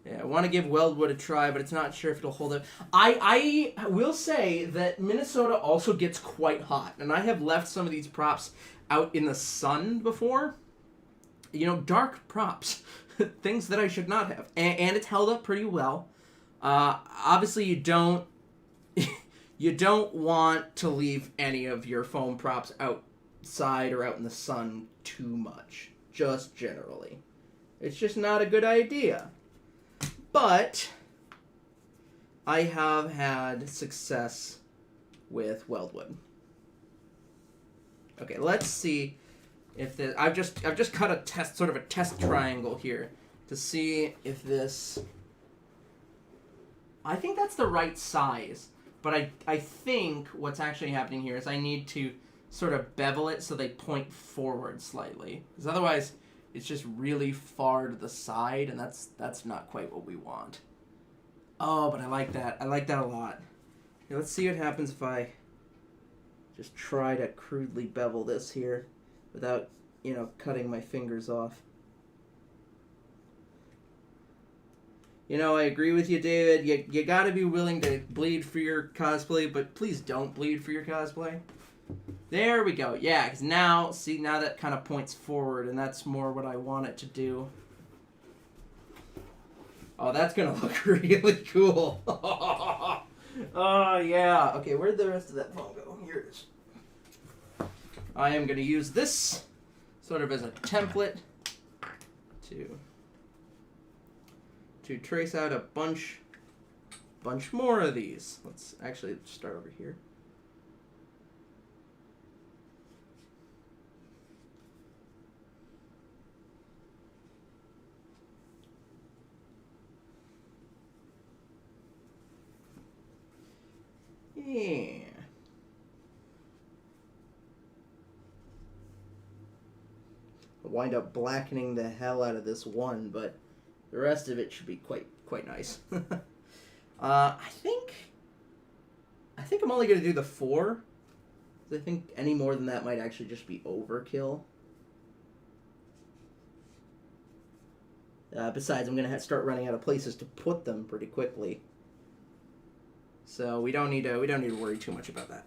Yeah, I want to give Weldwood a try, but it's not sure if it'll hold up. I will say that Minnesota also gets quite hot, and I have left some of these props out in the sun before. You know, dark props. Things that I should not have. And it's held up pretty well. Obviously, you don't want to leave any of your foam props outside or out in the sun too much. Just generally. It's just not a good idea. But I have had success with Weldwood. Okay, let's see if this... I've just cut a test triangle here to see if this... I think that's the right size, but I think what's actually happening here is I need to sort of bevel it so they point forward slightly. Because otherwise, it's just really far to the side, and that's not quite what we want. Oh, but I like that. I like that a lot. Okay, let's see what happens if I just try to crudely bevel this here without, cutting my fingers off. You know, I agree with you, David. You gotta be willing to bleed for your cosplay, but please don't bleed for your cosplay. There we go. Yeah, because now that kind of points forward, and that's more what I want it to do. Oh, that's gonna look really cool. Oh, yeah. Okay, where'd the rest of that foam go? Here it is. I am gonna use this sort of as a template to to trace out a bunch more of these. Let's actually start over here. Yeah. I'll wind up blackening the hell out of this one, but the rest of it should be quite nice. I think I'm only going to do the 4. I think any more than that might actually just be overkill. Besides, I'm going to start running out of places to put them pretty quickly. So we don't need to worry too much about that.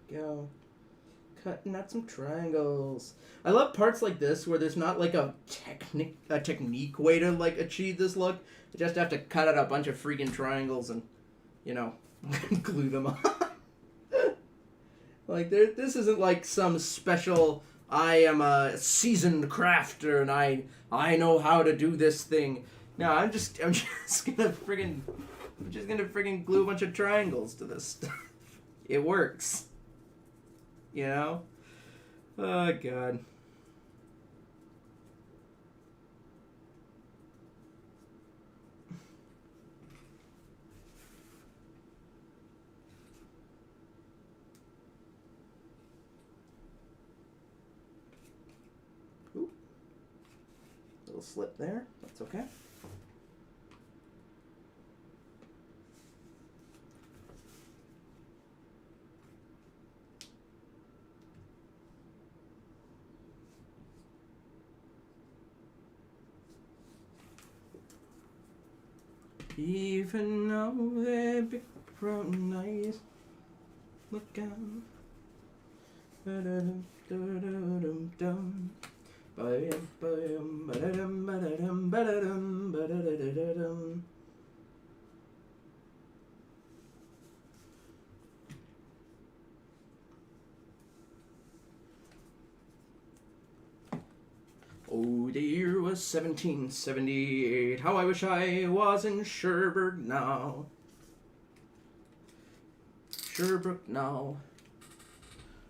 There we go. Cutting out some triangles. I love parts like this where there's not like a technique way to like achieve this look. You just have to cut out a bunch of freaking triangles and, you know, glue them on. Like this isn't like some special. I am a seasoned crafter and I know how to do this thing. No, I'm just gonna friggin' glue a bunch of triangles to this stuff. It works. You know? Oh, God. Ooh. Little slip there. That's okay. Even though they're big brown eyes, look out. Oh, the year was 1778. How I wish I was in Sherbrooke now. Sherbrooke now.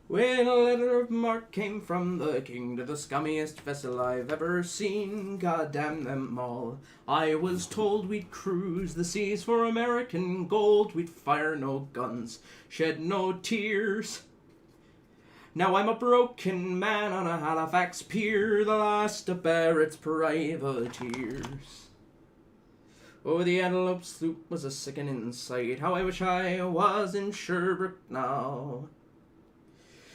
When a letter of marque came from the king to the scummiest vessel I've ever seen, God damn them all. I was told we'd cruise the seas for American gold. We'd fire no guns, shed no tears. Now I'm a broken man on a Halifax pier, the last of Barrett's privateers. Oh, the Antelope sloop was a sickening sight. How I wish I was in Sherbrooke now.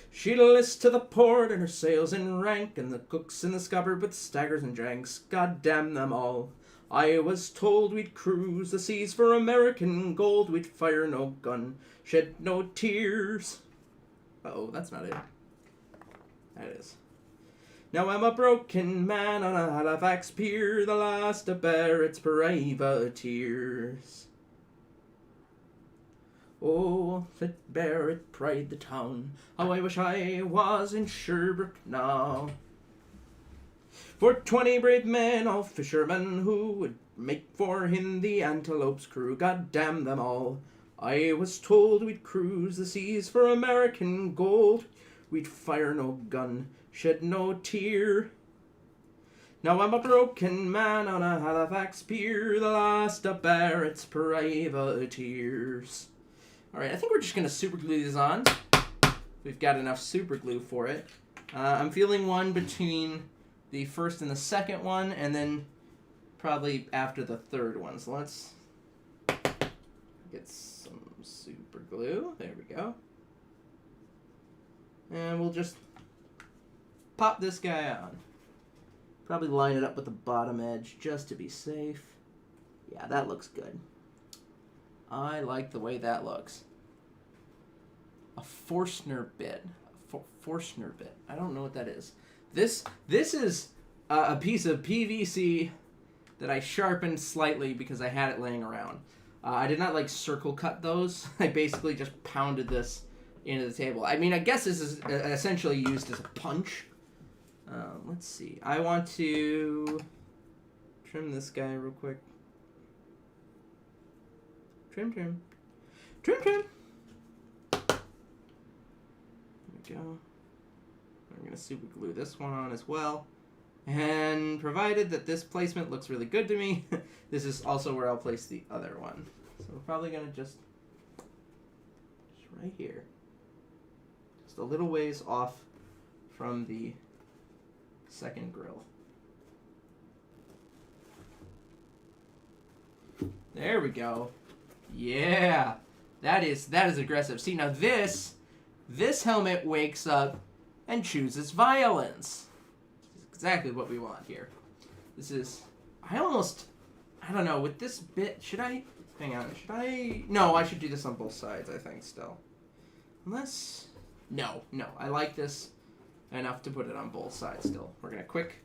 She'd list to the port and her sails in rank, and the cooks in the scuppers with staggers and janks. God damn them all. I was told we'd cruise the seas for American gold. We'd fire no gun, shed no tears. Uh-oh, that's not it. That is. Now I'm a broken man on a Halifax pier, the last of Barrett's privateers. Oh, let Barrett pride the town, how I wish I was in Sherbrooke now. For 20 brave men, all fishermen, who would make for him the Antelope's crew. God damn them all. I was told we'd cruise the seas for American gold. We'd fire no gun, shed no tear. Now I'm a broken man on a Halifax pier, the last of Barrett's privateers. Alright, I think we're just going to super glue these on. We've got enough super glue for it. I'm feeling one between the first and the second one, and then probably after the third one. So let's get some super glue. There we go. And we'll just pop this guy on. Probably line it up with the bottom edge just to be safe. Yeah, that looks good. I like the way that looks. A Forstner bit. A Forstner bit. I don't know what that is. This is a piece of PVC that I sharpened slightly because I had it laying around. I did not like circle cut those. I basically just pounded this into the table. I mean, I guess this is essentially used as a punch. Let's see. I want to trim this guy real quick. Trim. There we go. I'm going to super glue this one on as well. And provided that this placement looks really good to me, this is also where I'll place the other one. So we're probably going to just right here. Just a little ways off from the second grill. There we go. Yeah. That is aggressive. See, now this helmet wakes up and chooses violence. Exactly what we want here. This is, I don't know, with this bit, hang on, no, I should do this on both sides, I think, still. Unless, no, I like this enough to put it on both sides still. We're going to quick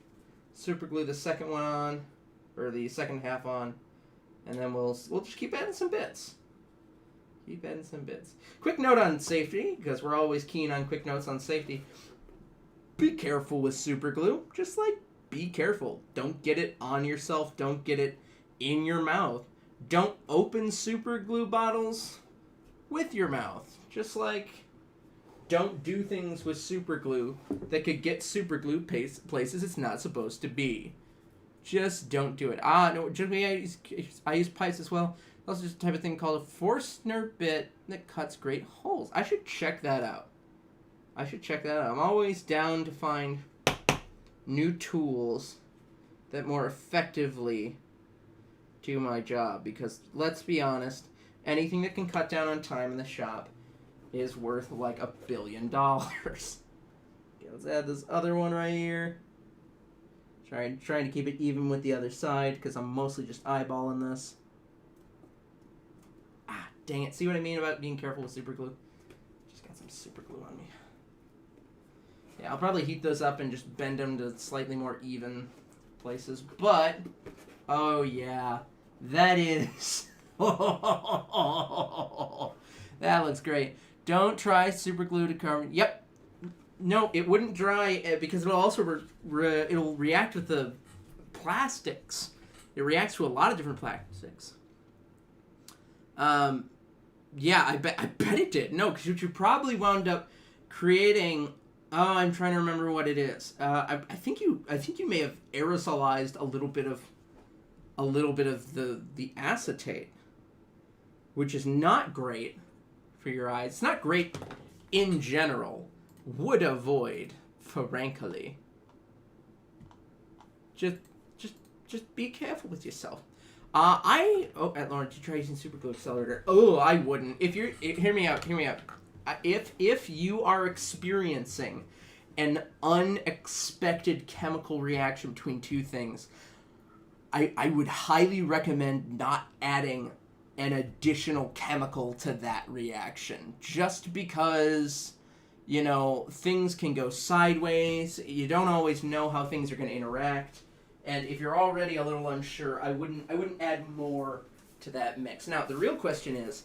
super glue the second one on, or the second half on, and then we'll just keep adding some bits. Quick note on safety, because we're always keen on quick notes on safety. Be careful with super glue. Just be careful. Don't get it on yourself. Don't get it in your mouth. Don't open super glue bottles with your mouth. Just don't do things with super glue that could get super glue places it's not supposed to be. Just don't do it. No, generally I use pipes as well. Also just a type of thing called a Forstner bit that cuts great holes. I should check that out. I'm always down to find new tools that more effectively do my job. Because, let's be honest, anything that can cut down on time in the shop is worth like $1 billion. Okay, let's add this other one right here. Trying to keep it even with the other side because I'm mostly just eyeballing this. Dang it. See what I mean about being careful with super glue? Just got some super glue on me. Yeah, I'll probably heat those up and just bend them to slightly more even places. But, oh yeah, that is... that looks great. Don't try super glue to cover... Yep. No, it wouldn't dry because it'll also it'll react with the plastics. It reacts to a lot of different plastics. Yeah, I bet it did. No, because you probably wound up creating... Oh, I'm trying to remember what it is. I think you may have aerosolized a little bit of the acetate, which is not great for your eyes. It's not great in general. Would avoid, frankly. Just be careful with yourself. Lauren, did you try using super glue accelerator? Oh, I wouldn't. Hear me out. If you are experiencing an unexpected chemical reaction between two things, I would highly recommend not adding an additional chemical to that reaction. Just because, things can go sideways. You don't always know how things are going to interact. And if you're already a little unsure, I wouldn't add more to that mix. Now, the real question is,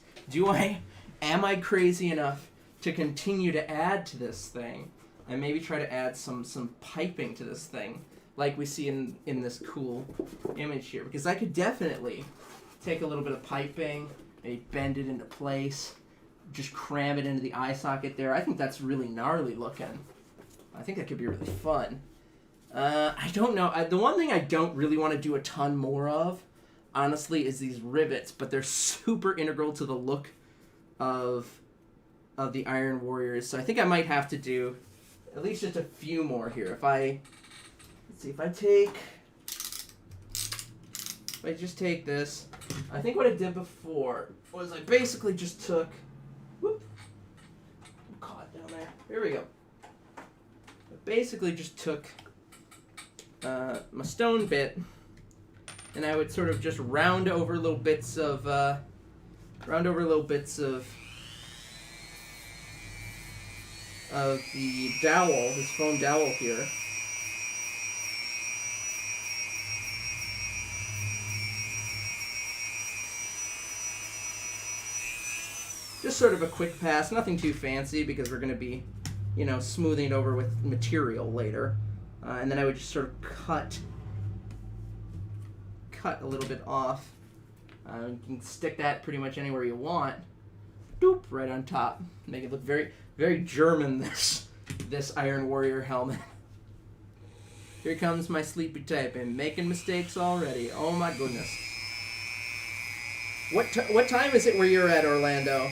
am I crazy enough to continue to add to this thing and maybe try to add some piping to this thing like we see in this cool image here? Because I could definitely take a little bit of piping, maybe bend it into place, just cram it into the eye socket there. I think that's really gnarly looking. I think that could be really fun. I don't know. The one thing I don't really want to do a ton more of, honestly, is these rivets, but they're super integral to the look of the Iron Warriors, so I think I might have to do at least just a few more here. If I just take this, I think what I did before was I basically just took, caught down there. Here we go. I basically just took my stone bit, and I would sort of just round over little bits of of the dowel, this foam dowel here. Just sort of a quick pass, nothing too fancy because we're going to be, you know, smoothing it over with material later. And then I would just sort of cut a little bit off. You can stick that pretty much anywhere you want. Doop, right on top. Make it look very, very German, this Iron Warrior helmet. Here comes my sleepy type and making mistakes already. Oh my goodness. What time is it where you're at, Orlando?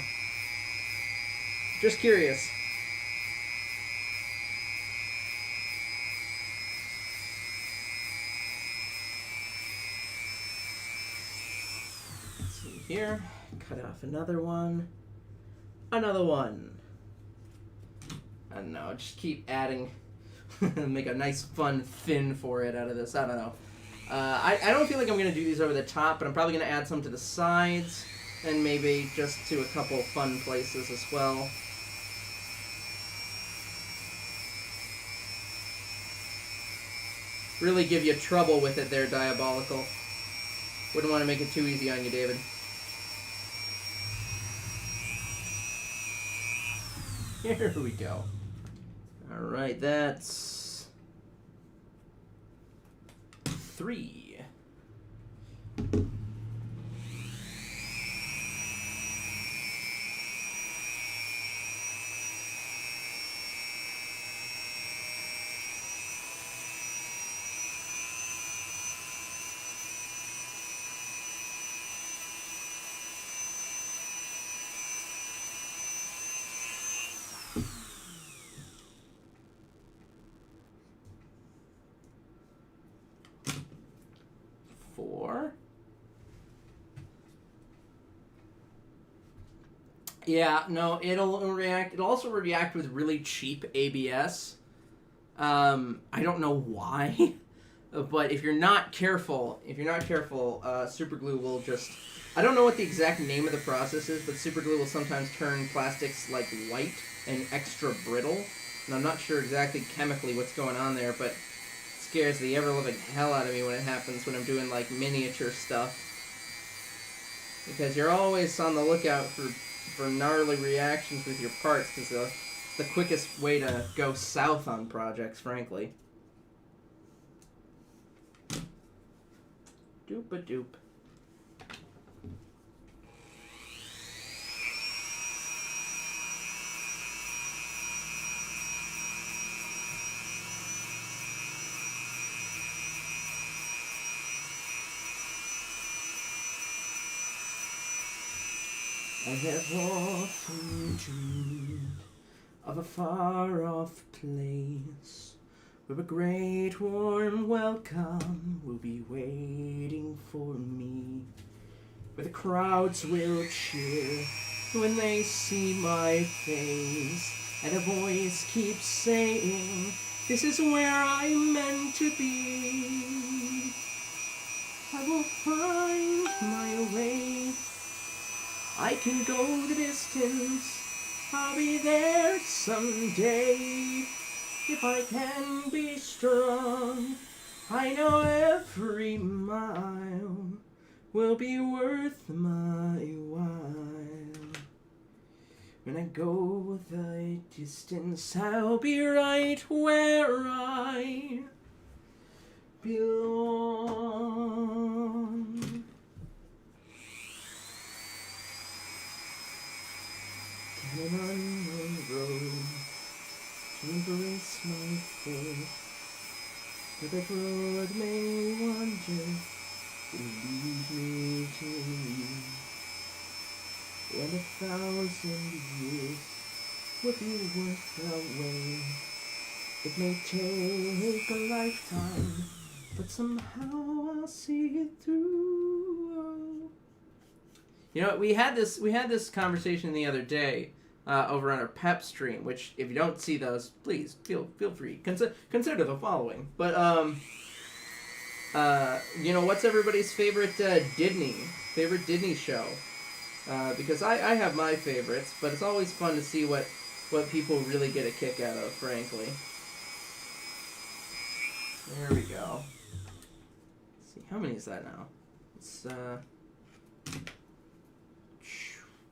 Just curious. Let's see here. Cut off another one. Another one. I don't know. Just keep adding. Make a nice fun fin for it out of this. I don't know. I don't feel like I'm going to do these over the top, but I'm probably going to add some to the sides and maybe just to a couple fun places as well. Really give you trouble with it there, Diabolical. Wouldn't want to make it too easy on you, David. Here we go. Alright, that's 3. Yeah, no, it'll react. It'll also react with really cheap ABS. I don't know why, but if you're not careful, super glue will just. I don't know what the exact name of the process is, but super glue will sometimes turn plastics like white and extra brittle. And I'm not sure exactly chemically what's going on there, but it scares the ever-living hell out of me when it happens when I'm doing like miniature stuff. Because you're always on the lookout for gnarly reactions with your parts, because the quickest way to go south on projects, frankly. Doop-a-doop. I have often dreamed of a far-off place where a great warm welcome will be waiting for me, where the crowds will cheer when they see my face, and a voice keeps saying, "This is where I'm meant to be." I will find my way. I can go the distance, I'll be there someday. If I can be strong, I know every mile will be worth my while. When I go the distance, I'll be right where I belong. An unknown road to embrace my fate, but that road may wander will lead me to you, and 1,000 years will be worth the wait. It may take a lifetime, but somehow I'll see it through. You know, we had this conversation the other day over on our PEP stream, which if you don't see those, please feel free consider the following. But you know, what's everybody's favorite Disney show? Because I have my favorites, but it's always fun to see what what people really get a kick out of, frankly. There we go. Let's see, how many is that now? It's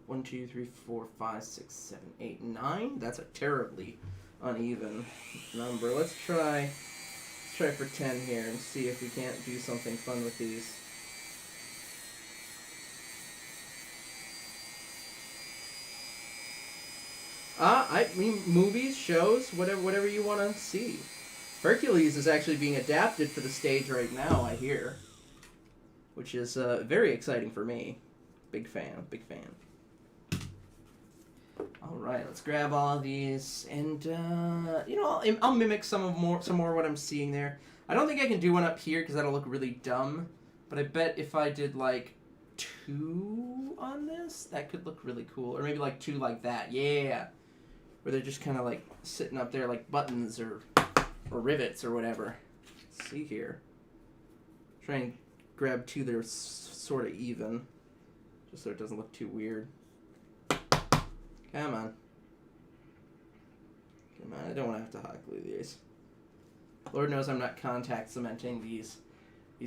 1, 2, 3, 4, 5, 6, 7, 8, 9. That's a terribly uneven number. Let's try for 10 here and see if we can't do something fun with these. I mean, movies, shows, whatever you want to see. Hercules is actually being adapted for the stage right now, I hear. Which is very exciting for me. Big fan. Alright, let's grab all of these. And, you know, I'll mimic some more of what I'm seeing there. I don't think I can do one up here because that'll look really dumb. But I bet if I did, like, 2 on this, that could look really cool. Or maybe, like, 2 like that. Yeah! Where they're just kind of, like, sitting up there like buttons or rivets or whatever. Let's see here. Try and grab 2 that are sort of even. Just so it doesn't look too weird. Come on. I don't want to have to hot glue these. Lord knows I'm not contact cementing these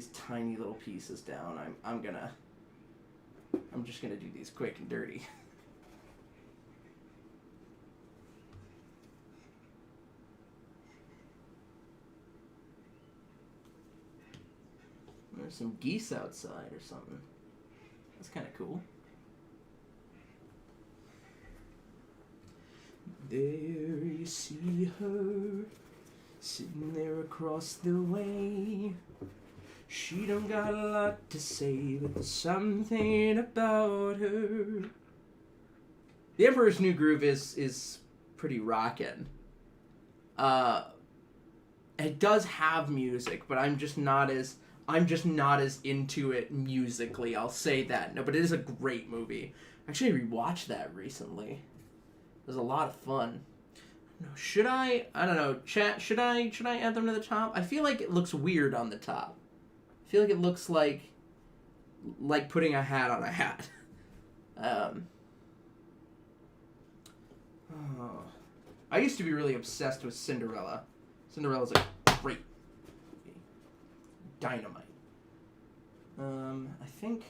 tiny little pieces down. I'm just gonna do these quick and dirty. There's some geese outside or something. That's kind of cool. There you see her, sitting there across the way. She don't got a lot to say, but there's something about her. The Emperor's New Groove is pretty rockin'. It does have music, but I'm just not as into it musically. I'll say that. No, but it is a great movie. Actually, I rewatched that recently. It was a lot of fun. No, should I? I don't know. Chat. Should I add them to the top? I feel like it looks weird on the top. I feel like it looks like putting a hat on a hat. I used to be really obsessed with Cinderella. Cinderella's a great movie. Dynamite. I think.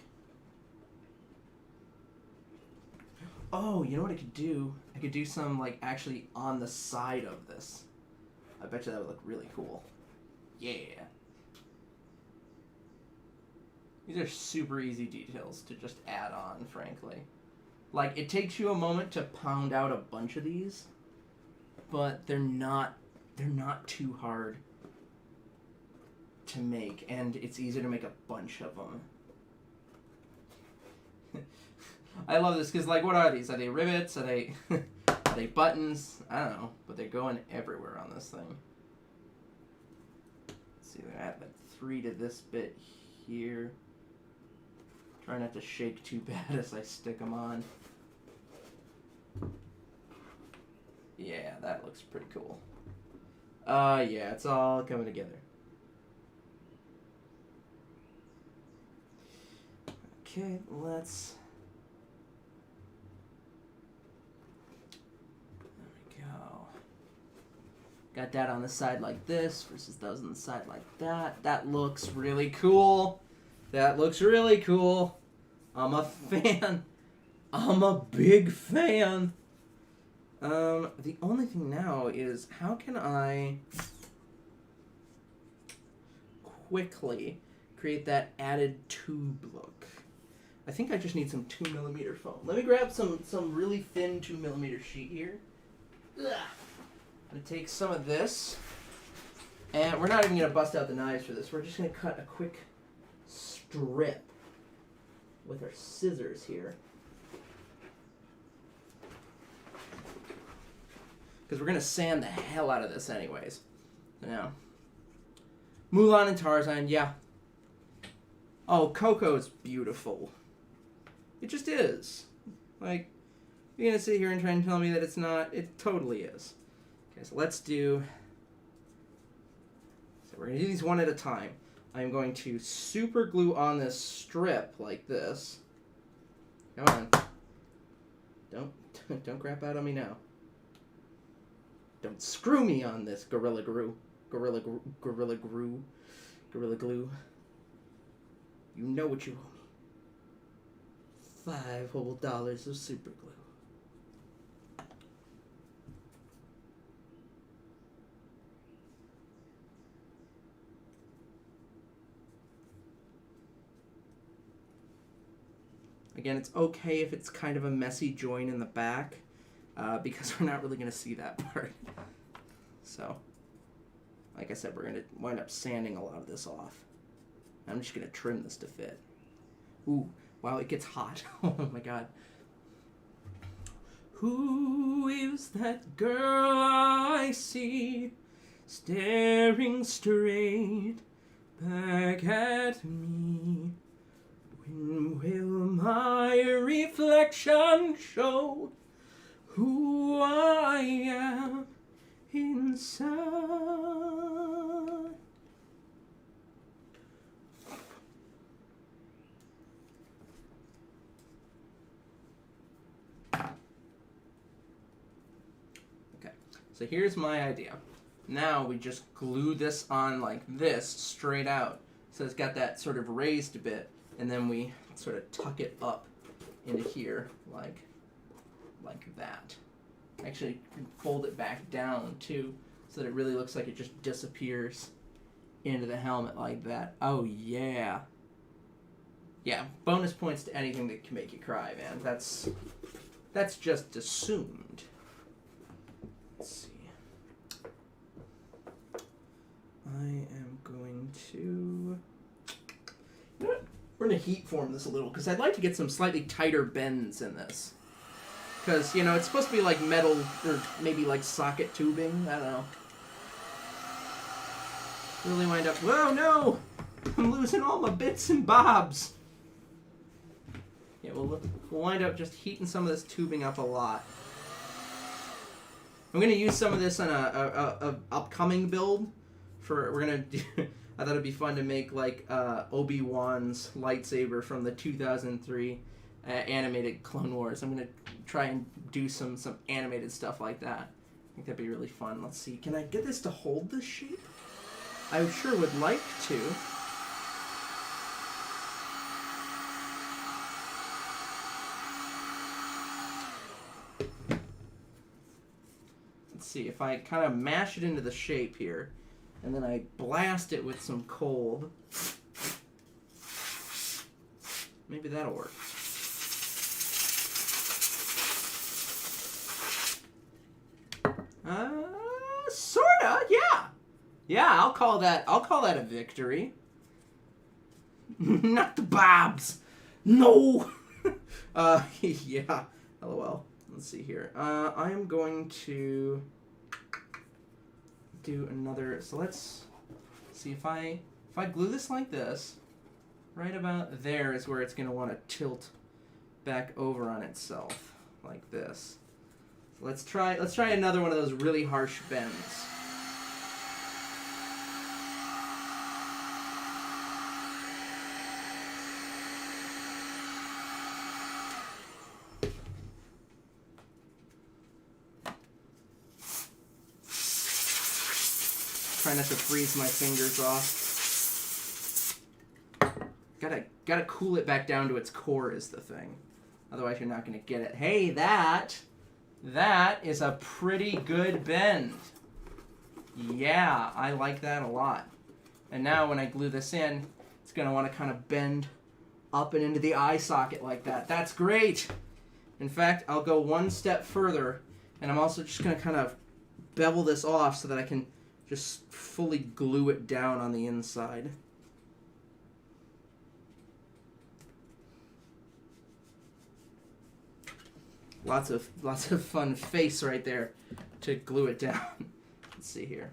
Oh, you know what I could do? I could do some, like, actually on the side of this. I bet you that would look really cool. Yeah. These are super easy details to just add on, frankly. Like, it takes you a moment to pound out a bunch of these, but they're not too hard to make, and it's easy to make a bunch of them. I love this because, like, what are these? Are they rivets? Are they buttons? I don't know, but they're going everywhere on this thing. Let's see, I add like 3 to this bit here. Try not to shake too bad as I stick them on. Yeah, that looks pretty cool. Yeah, it's all coming together. Okay, let's... Got that on the side like this versus those on the side like that. That looks really cool. That looks really cool. I'm a fan. I'm a big fan. The only thing now is how can I quickly create that added tube look? I think I just need some 2mm foam. Let me grab some really thin 2mm sheet here. Ugh. I'm going to take some of this, and we're not even going to bust out the knives for this. We're just going to cut a quick strip with our scissors here. Because we're going to sand the hell out of this anyways. So now, Mulan and Tarzan, yeah. Oh, Coco's beautiful. It just is. Like, you're going to sit here and try and tell me that it's not. It totally is. Okay, so let's do... So we're going to do these one at a time. I'm going to super glue on this strip like this. Come on. Don't crap out on me now. screw me on this Gorilla Glue. Gorilla Glue. You know what you owe me. $5 whole dollars of super glue. Again, it's okay if it's kind of a messy join in the back, because we're not really going to see that part. So, like I said, we're going to wind up sanding a lot of this off. I'm just going to trim this to fit. Ooh, wow, it gets hot. Oh my god. Who is that girl I see staring straight back at me? When will my reflection show who I am inside? Okay, so here's my idea. Now we just glue this on like this straight out. So it's got that sort of raised bit. And then we sort of tuck it up into here, like that. Actually, fold it back down, too, so that it really looks like it just disappears into the helmet like that. Oh, yeah. Yeah, bonus points to anything that can make you cry, man. That's just assumed. Let's see. I am going to... You know what? We're going to heat form this a little, because I'd like to get some slightly tighter bends in this. Because, you know, it's supposed to be like metal, or maybe like socket tubing. I don't know. Really wind up... Whoa, no! I'm losing all my bits and bobs. Yeah, we'll wind up just heating some of this tubing up a lot. I'm going to use some of this on a upcoming build. We're going to do... I thought it'd be fun to make like Obi-Wan's lightsaber from the 2003 animated Clone Wars. I'm gonna try and do some animated stuff like that. I think that'd be really fun. Let's see. Can I get this to hold this shape? I sure would like to. Let's see if I kind of mash it into the shape here. And then I blast it with some cold. Maybe that'll work. Sorta, yeah. Yeah, I'll call that a victory. Not the bobs. No. Yeah. LOL. Let's see here. I am going to do another, so let's see if I glue this like this, right about there is where it's going to want to tilt back over on itself like this. So let's try another one of those really harsh bends. Try not to freeze my fingers off. Gotta cool it back down to its core is the thing. Otherwise you're not gonna get it. Hey, that is a pretty good bend. Yeah, I like that a lot. And now when I glue this in, it's gonna want to kind of bend up and into the eye socket like that. That's great. In fact, I'll go one step further, and I'm also just gonna kind of bevel this off so that I can just fully glue it down on the inside. Lots of fun face right there to glue it down. Let's see here.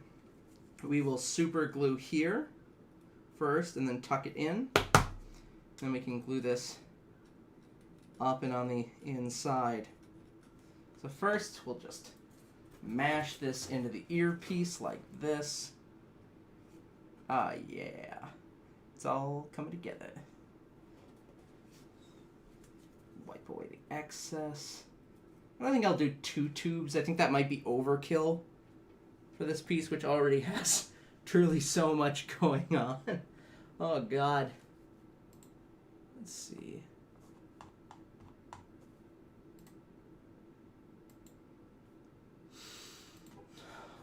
We will super glue here first and then tuck it in. Then we can glue this up and on the inside. So first we'll just mash this into the earpiece like this. Ah, yeah. It's all coming together. Wipe away the excess. I don't think I'll do 2 tubes. I think that might be overkill. for this piece, which already has truly so much going on. Oh, God. Let's see.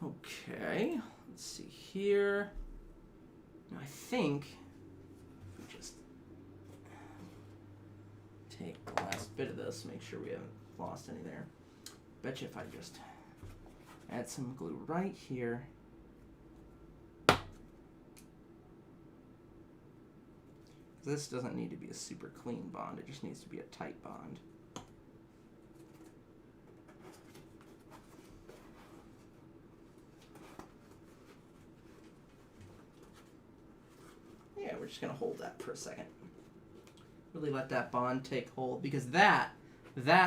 Okay, let's see here. Now I think we just take the last bit of this, make sure we haven't lost any there. Bet you if I just add some glue right here. This doesn't need to be a super clean bond, it just needs to be a tight bond. Yeah, we're just gonna hold that for a second. Really let that bond take hold, because that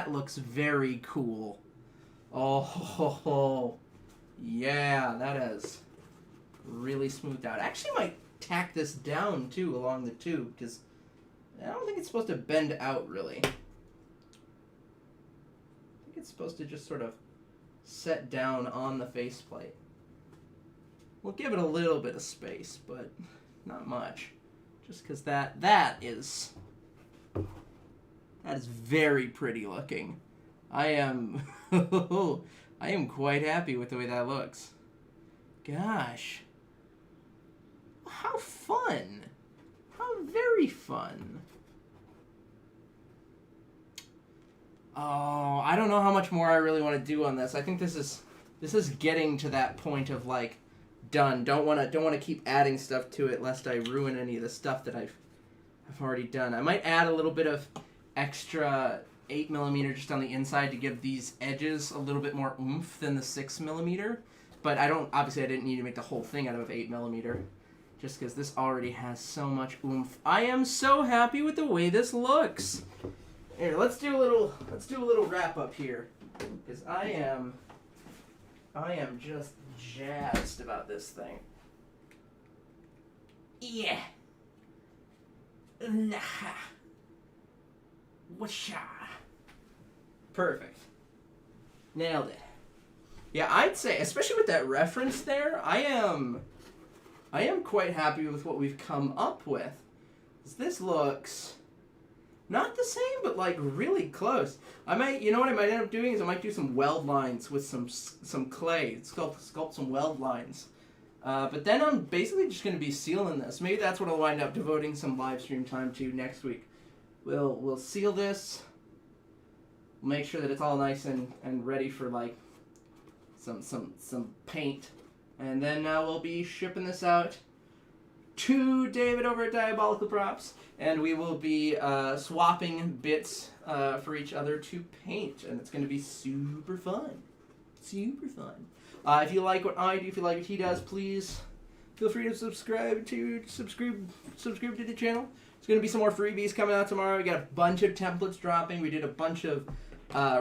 looks very cool. Oh, yeah, that is really smoothed out. I actually might tack this down too along the tube, because I don't think it's supposed to bend out really. I think it's supposed to just sort of set down on the faceplate. We'll give it a little bit of space, but not much. Just because that is very pretty looking. I am I am quite happy with the way that looks. Gosh. How fun. How very fun. Oh, I don't know how much more I really want to do on this. I think this is getting to that point of like done. Don't want to keep adding stuff to it lest I ruin any of the stuff that I've already done. I might add a little bit of extra 8mm just on the inside to give these edges a little bit more oomph than the 6mm. But I didn't need to make the whole thing out of 8mm. Just because this already has so much oomph. I am so happy with the way this looks. Here, let's do a little wrap up here, because I am just jazzed about this thing. Yeah. Whoosha. Perfect. Nailed it. Yeah, I'd say, especially with that reference there, I am quite happy with what we've come up with. This looks not the same, but like really close. What I might end up doing is I might do some weld lines with some clay, sculpt some weld lines. But then I'm basically just going to be sealing this. Maybe that's what I'll wind up devoting some live stream time to next week. We'll seal this. We'll make sure that it's all nice and ready for like some paint. And then we'll be shipping this out to David over at Diabolical Props, and we will be swapping bits for each other to paint, and it's going to be super fun. Super fun. If you like what I do, if you like what he does, please feel free to subscribe to the channel. There's going to be some more freebies coming out tomorrow. We got a bunch of templates dropping. We did a bunch of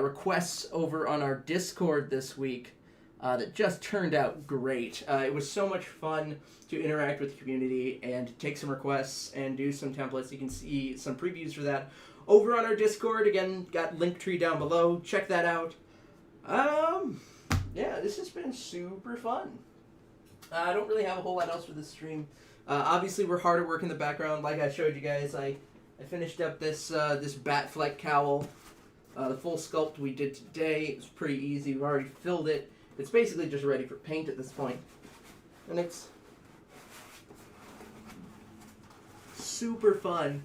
requests over on our Discord this week. That just turned out great. It was so much fun to interact with the community and take some requests and do some templates. You can see some previews for that over on our Discord. Again, got Linktree down below. Check that out. Yeah, this has been super fun. I don't really have a whole lot else for this stream. Obviously, we're hard at work in the background. Like I showed you guys, I finished up this Batfleck cowl. The full sculpt we did today. It was pretty easy. We've already filled it. It's basically just ready for paint at this point. And it's super fun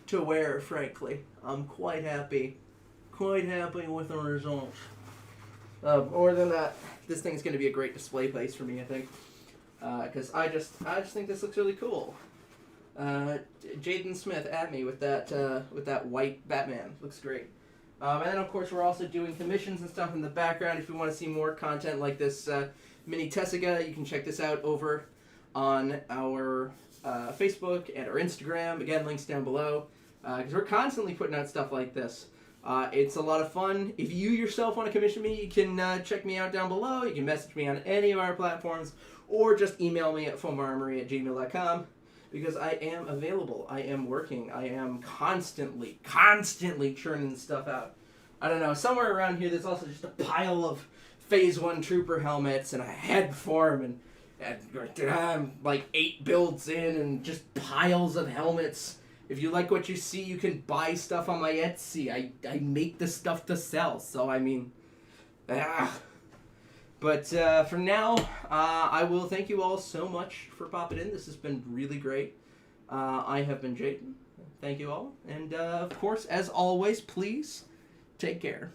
to wear, frankly. I'm quite happy with the results. More than that, this thing's going to be a great display place for me, I think. Because I just think this looks really cool. Jaden Smith at me with that white Batman. Looks great. And then, of course, we're also doing commissions and stuff in the background. If you want to see more content like this mini Tessica, you can check this out over on our Facebook and our Instagram. Again, links down below. Because we're constantly putting out stuff like this. It's a lot of fun. If you yourself want to commission me, you can check me out down below. You can message me on any of our platforms. Or just email me at foamarmory@gmail.com. Because I am available. I am working. I am constantly churning stuff out. I don't know. Somewhere around here, there's also just a pile of Phase 1 trooper helmets and a head form, and I'm like 8 builds in and just piles of helmets. If you like what you see, you can buy stuff on my Etsy. I make the stuff to sell, so I mean... But for now, I will thank you all so much for popping in. This has been really great. I have been Jayden. Thank you all. And of course, as always, please take care.